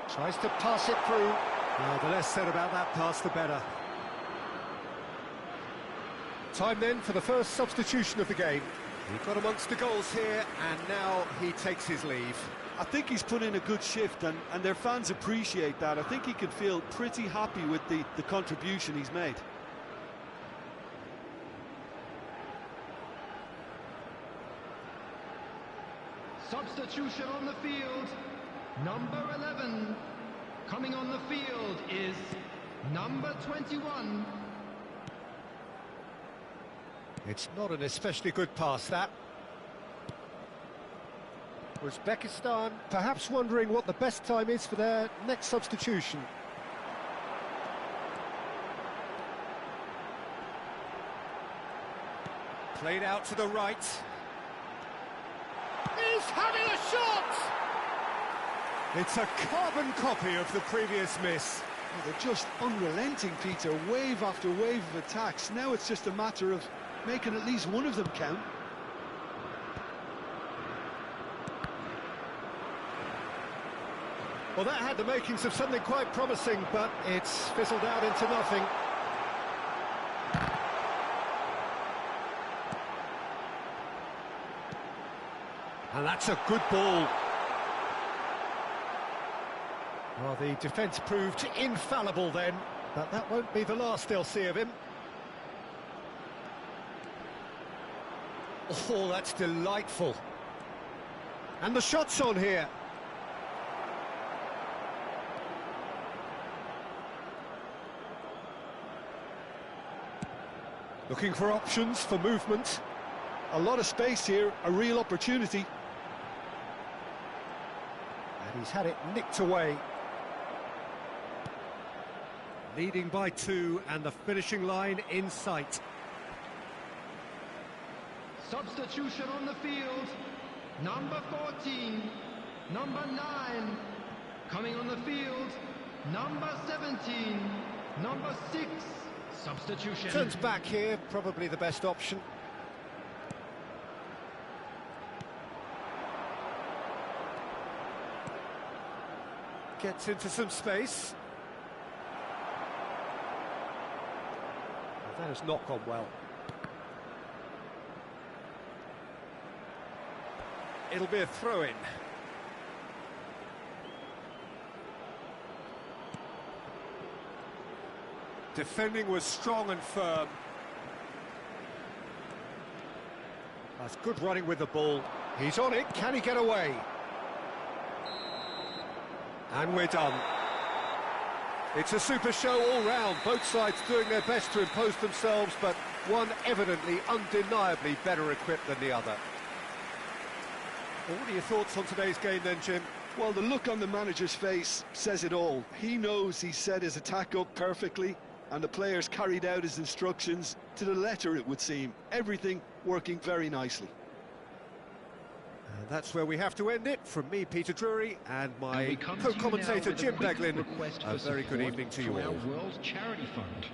Tries to pass it through. Well, the less said about that pass, the better. Time then for the first substitution of the game. He got amongst the goals here, and now he takes his leave. I think he's put in a good shift, and their fans appreciate that. I think he can feel pretty happy with the contribution he's made. Substitution on the field, number 11. Coming on the field is number 21. It's not an especially good pass, that. Uzbekistan perhaps wondering what the best time is for their next substitution. Played out to the right. He's having a shot! It's a carbon copy of the previous miss. Oh, they're just unrelenting, Peter. Wave after wave of attacks. Now it's just a matter of making at least one of them count. Well, that had the makings of something quite promising, but it's fizzled out into nothing. And that's a good ball. Well, the defence proved infallible then, but that won't be the last they'll see of him. Oh, that's delightful. And the shot's on here. Looking for options for movement. A lot of space here, a real opportunity. And he's had it nicked away. Leading by 2 and the finishing line in sight. Substitution on the field, number 14, number 9. Coming on the field, number 17, number 6. Substitution. Turns back here, probably the best option. Gets into some space. That has not gone well. It'll be a throw-in. Defending was strong and firm. That's good running with the ball. He's on it, can he get away? And we're done. It's a super show all round, both sides doing their best to impose themselves, but one evidently, undeniably better equipped than the other. Well, what are your thoughts on today's game then, Jim? Well, the look on the manager's face says it all. He knows he set his attack up perfectly, and the players carried out his instructions to the letter, it would seem. Everything working very nicely. And that's where we have to end it. From me, Peter Drury, and my co-commentator, Jim Beglin. A very good evening to you all. World Charity Fund.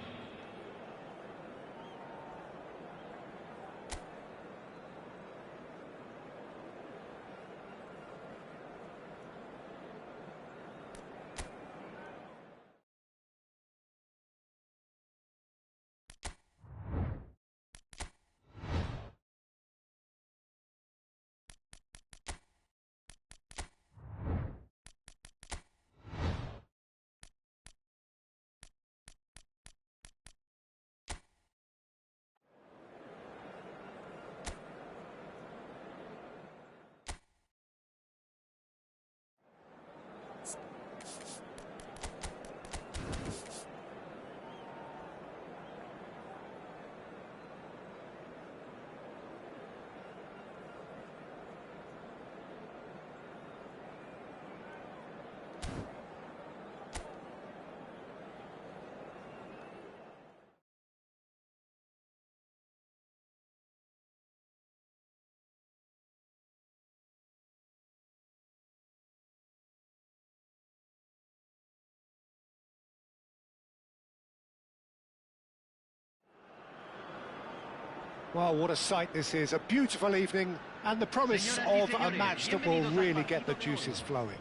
Well, what a sight this is. A beautiful evening and the promise of a match that will really get the juices flowing.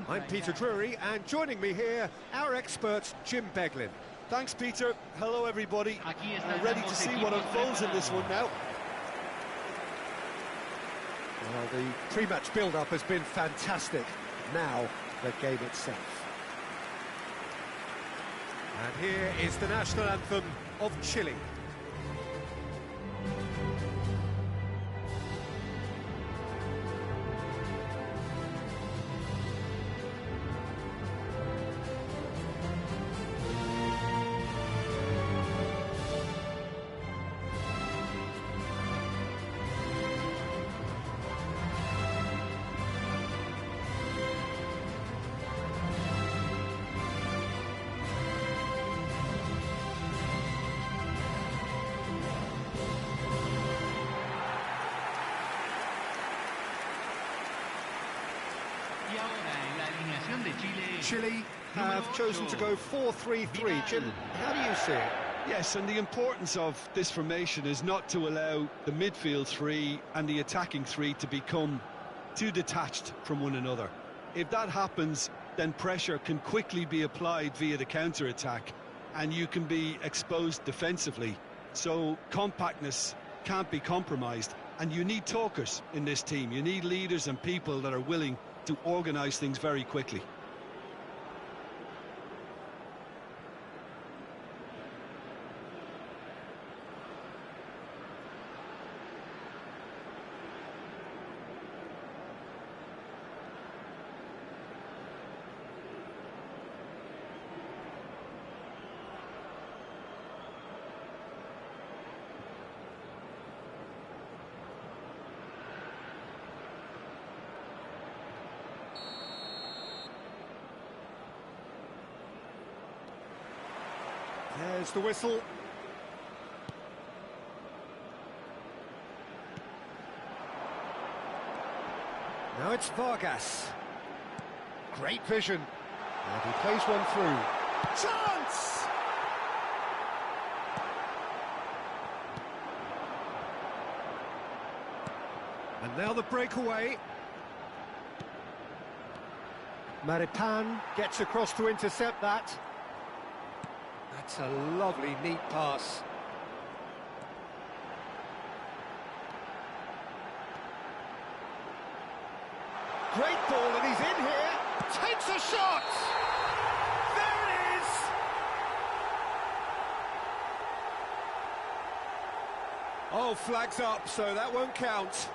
I'm Peter Drury, and joining me here, our expert, Jim Beglin. Thanks, Peter. Hello, everybody. We're ready to see what unfolds in this one now. Well, the pre-match build-up has been fantastic. Now, the game itself. And here is the national anthem of Chile. Chile have chosen to go 4-3-3. Jim, how do you see it? Yes, and the importance of this formation is not to allow the midfield three and the attacking three to become too detached from one another. If that happens, then pressure can quickly be applied via the counter-attack, and you can be exposed defensively. So compactness can't be compromised, and you need talkers in this team. You need leaders and people that are willing to organise things very quickly. There's the whistle. Now it's Vargas. Great vision. And he plays one through. Chance! And now the breakaway. Maripan gets across to intercept that. That's a lovely, neat pass. Great ball, and he's in here. Takes a shot! There it is! Oh, flags up, so that won't count.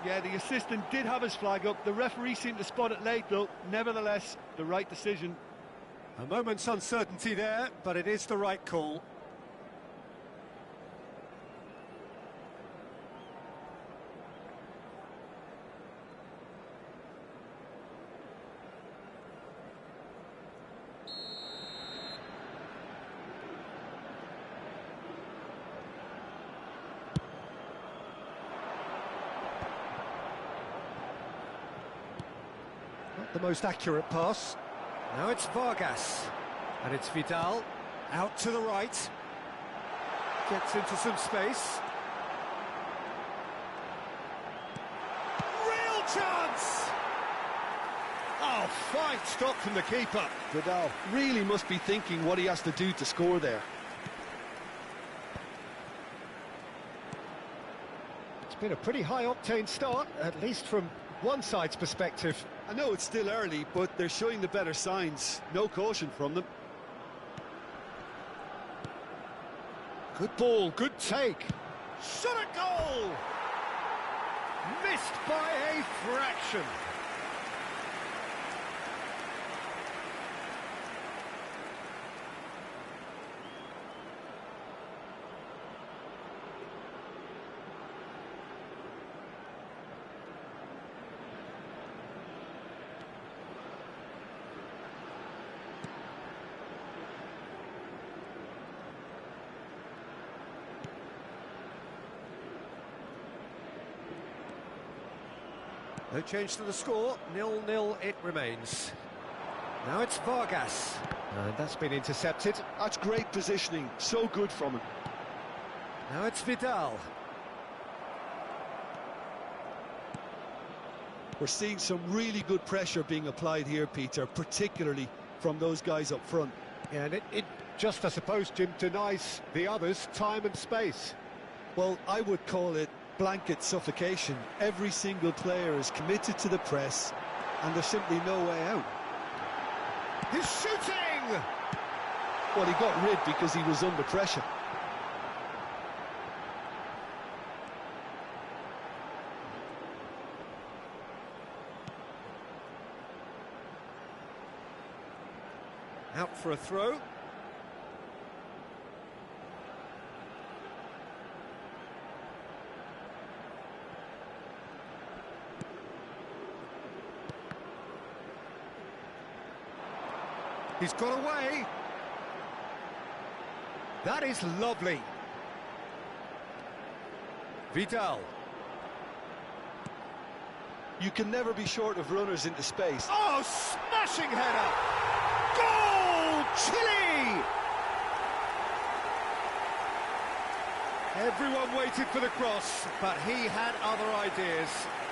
Yeah, the assistant did have his flag up. The referee seemed to spot it late, though. Nevertheless, the right decision. A moment's uncertainty there, but it is the right call. Not the most accurate pass. Now it's Vargas, and it's Vidal, out to the right, gets into some space. Real chance! Oh, fine stop from the keeper. Vidal really must be thinking what he has to do to score there. It's been a pretty high-octane start, at least from one side's perspective. I know it's still early, but they're showing the better signs. No caution from them. Good ball, good take. Shot a goal! Missed by a fraction. No change to the score, 0-0 it remains. Now it's Vargas. And that's been intercepted. That's great positioning, so good from him. Now it's Vidal. We're seeing some really good pressure being applied here, Peter, particularly from those guys up front. Yeah, and it just, I suppose, Jim, denies the others time and space. Well, I would call it blanket suffocation. Every single player is committed to the press, and there's simply no way out. He's shooting! Well, he got rid because he was under pressure. Out for a throw. He's got away. That is lovely. Vidal. You can never be short of runners into space. Oh, smashing header! Goal! Chile! Everyone waited for the cross, but he had other ideas.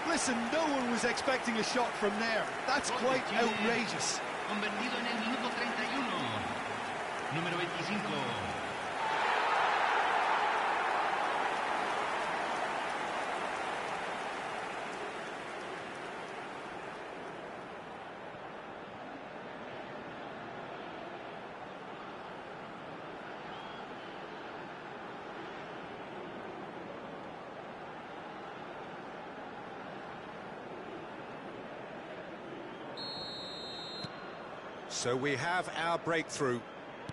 Listen, no one was expecting a shot from there. That's quite outrageous. Convertido en el minuto 31. Número 25. So we have our breakthrough.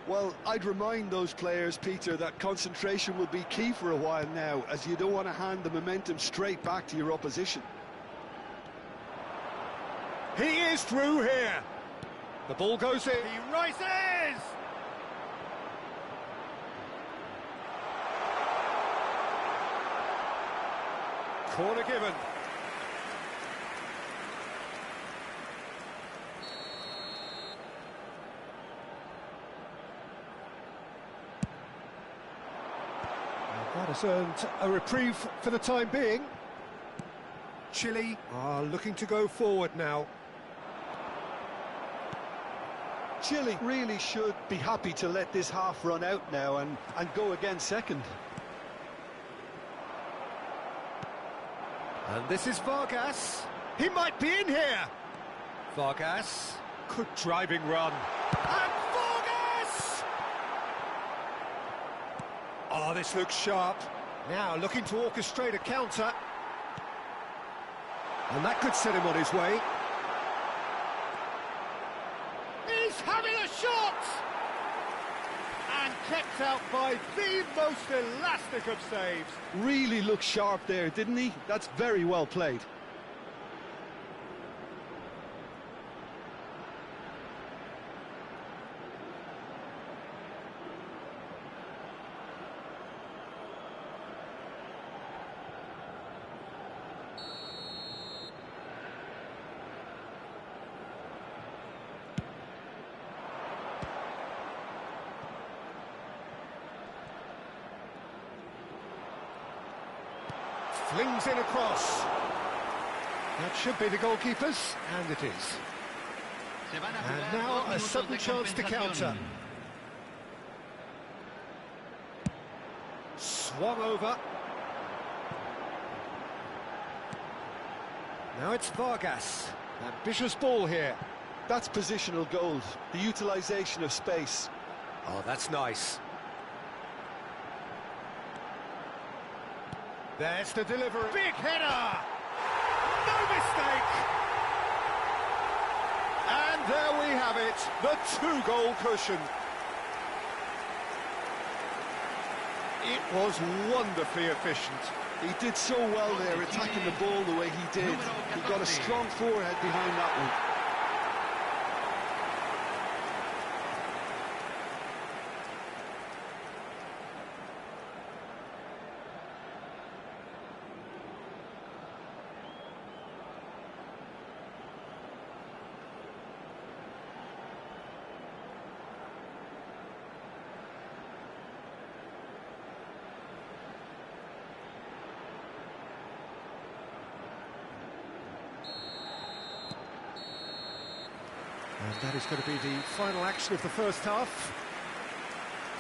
Well, I'd remind those players, Peter, that concentration will be key for a while now, as you don't want to hand the momentum straight back to your opposition. He is through here. The ball goes in. He rises! Corner given. That has earned a reprieve for the time being. Chile are looking to go forward now. Chile really should be happy to let this half run out now and go again second. And this is Vargas. He might be in here. Vargas. Good driving run. And Vargas! Oh, this looks sharp. Now looking to orchestrate a counter. And that could set him on his way. He's having a shot! And kept out by the most elastic of saves. Really looked sharp there, didn't he? That's very well played. Flings in across. That should be the goalkeeper's, and it is. And now a sudden chance to counter. Swung over. Now it's Vargas. Ambitious ball here. That's positional gold, the utilisation of space. Oh, that's nice. There's the delivery. Big header! No mistake! And there we have it, the two-goal cushion. It was wonderfully efficient. He did so well there, attacking the ball the way he did. He got a strong forehead behind that one. And that is going to be the final action of the first half.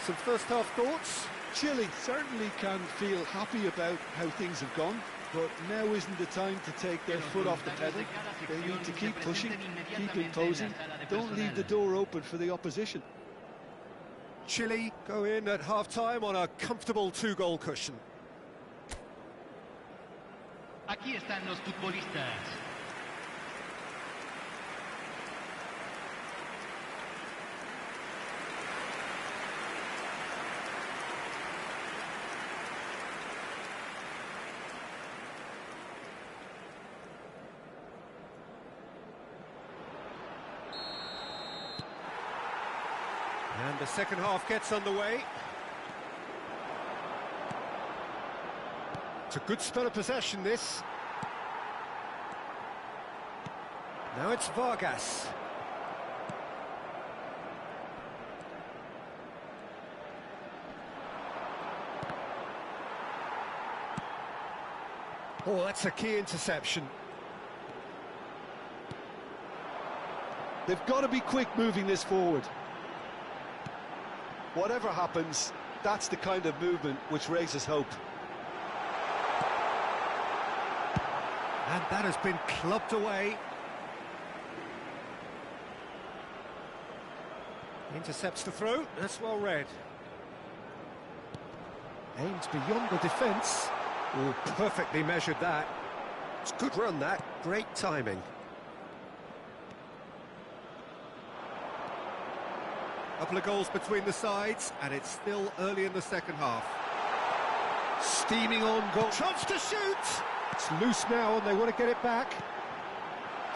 Some first half thoughts? Chile certainly can feel happy about how things have gone, but now isn't the time to take their foot off the pedal. They need to keep pushing, keep imposing, don't leave the door open for the opposition. Chile go in at half-time on a comfortable 2-goal cushion. Aquí están los futbolistas. And the second half gets underway. It's a good spell of possession, this. Now it's Vargas. Oh, that's a key interception. They've got to be quick moving this forward. Whatever happens, that's the kind of movement which raises hope. And that has been clubbed away. Intercepts the throw, that's well read. Aims beyond the defence. Oh, perfectly measured that. It's a good run, that. Great timing. Couple of goals between the sides, and it's still early in the second half. Steaming on goal. Chance to shoot! It's loose now, and they want to get it back.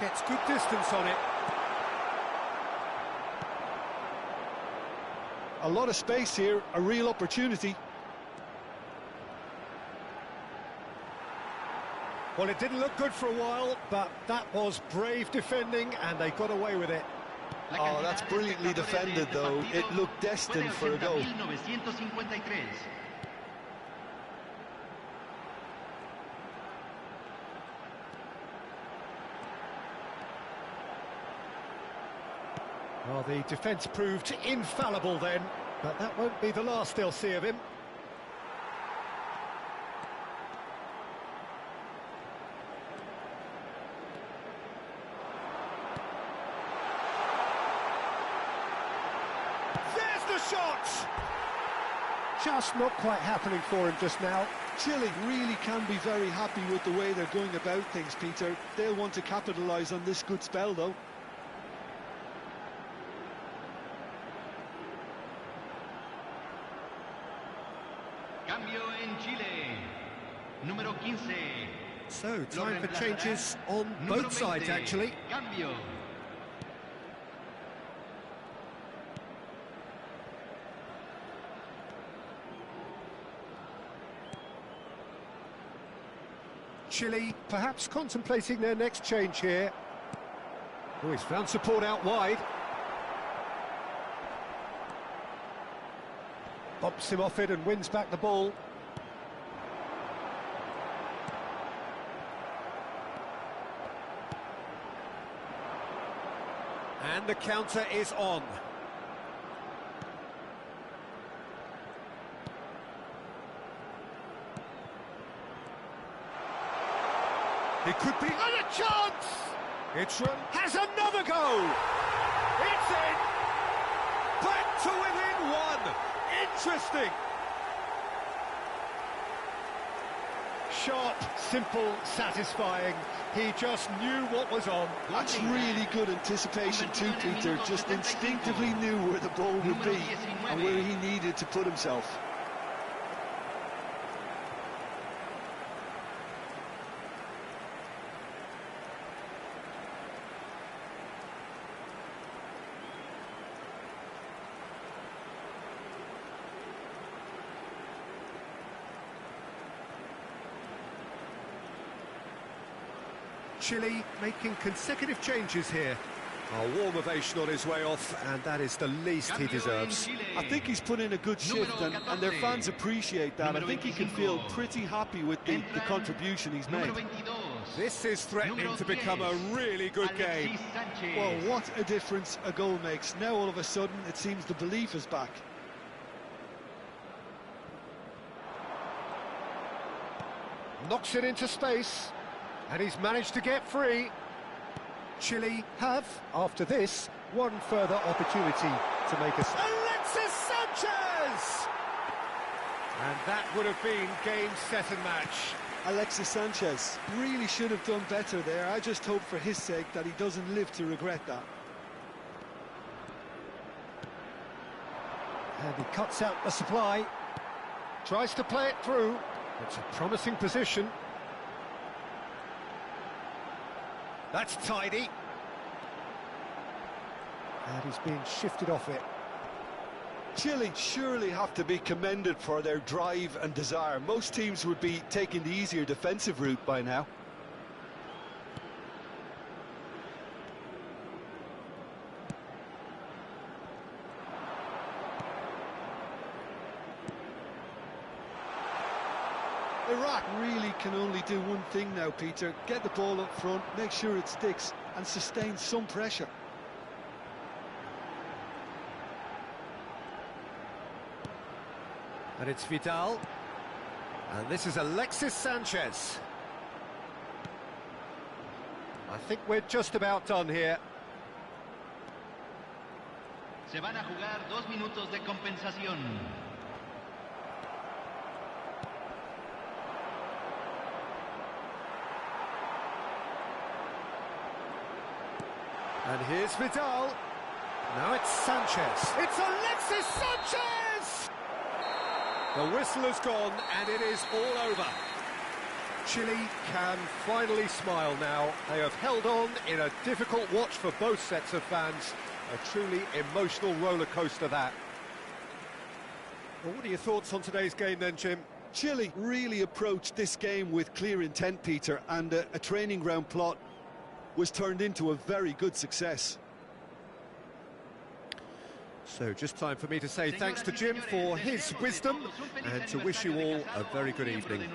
Gets good distance on it. A lot of space here, a real opportunity. Well, it didn't look good for a while, but that was brave defending, and they got away with it. Oh, that's brilliantly defended, though. It looked destined for a goal. Well, the defence proved infallible then, but that won't be the last they'll see of him. There's the shot! Just not quite happening for him just now. Chile really can be very happy with the way they're going about things, Peter. They'll want to capitalise on this good spell, though. Cambio en Chile. Número 15. So, time for changes on both sides, actually. Cambio. Chile perhaps contemplating their next change here. Oh, he's found support out wide. Bumps him off it and wins back the ball. And the counter is on. It could be... And a chance! It's run... Has another go! It's in! Back to within one! Interesting! Sharp, simple, satisfying. He just knew what was on. That's really good anticipation too, Peter. Just instinctively knew where the ball would be and where he needed to put himself. Chile making consecutive changes here. A warm ovation on his way off, and that is the least he deserves. I think he's put in a good shift, and their fans appreciate that. I think he can feel pretty happy with the contribution he's made. This is threatening to become a really good game. Well, what a difference a goal makes. Now all of a sudden it seems the belief is back. Knocks it into space, and he's managed to get free. Chile have, after this, one further opportunity to make a... Alexis Sanchez! And that would have been game, set and match. Alexis Sanchez really should have done better there. I just hope for his sake that he doesn't live to regret that. And he cuts out the supply. Tries to play it through. It's a promising position. That's tidy. And he's being shifted off it. Chile surely have to be commended for their drive and desire. Most teams would be taking the easier defensive route by now. Iraq really can only do one thing now, Peter. Get the ball up front, make sure it sticks, and sustain some pressure. And it's Vidal. And this is Alexis Sanchez. I think we're just about done here. Se van a jugar 2 minutos de compensación. And here's Vidal. Now it's Sanchez. It's Alexis Sanchez! The whistle has gone and it is all over. Chile can finally smile now. They have held on in a difficult watch for both sets of fans. A truly emotional roller coaster that. Well, what are your thoughts on today's game then, Jim? Chile really approached this game with clear intent, Peter, and a training ground plot was turned into a very good success. So just time for me to say thanks to Jim for his wisdom and to wish you all a very good evening.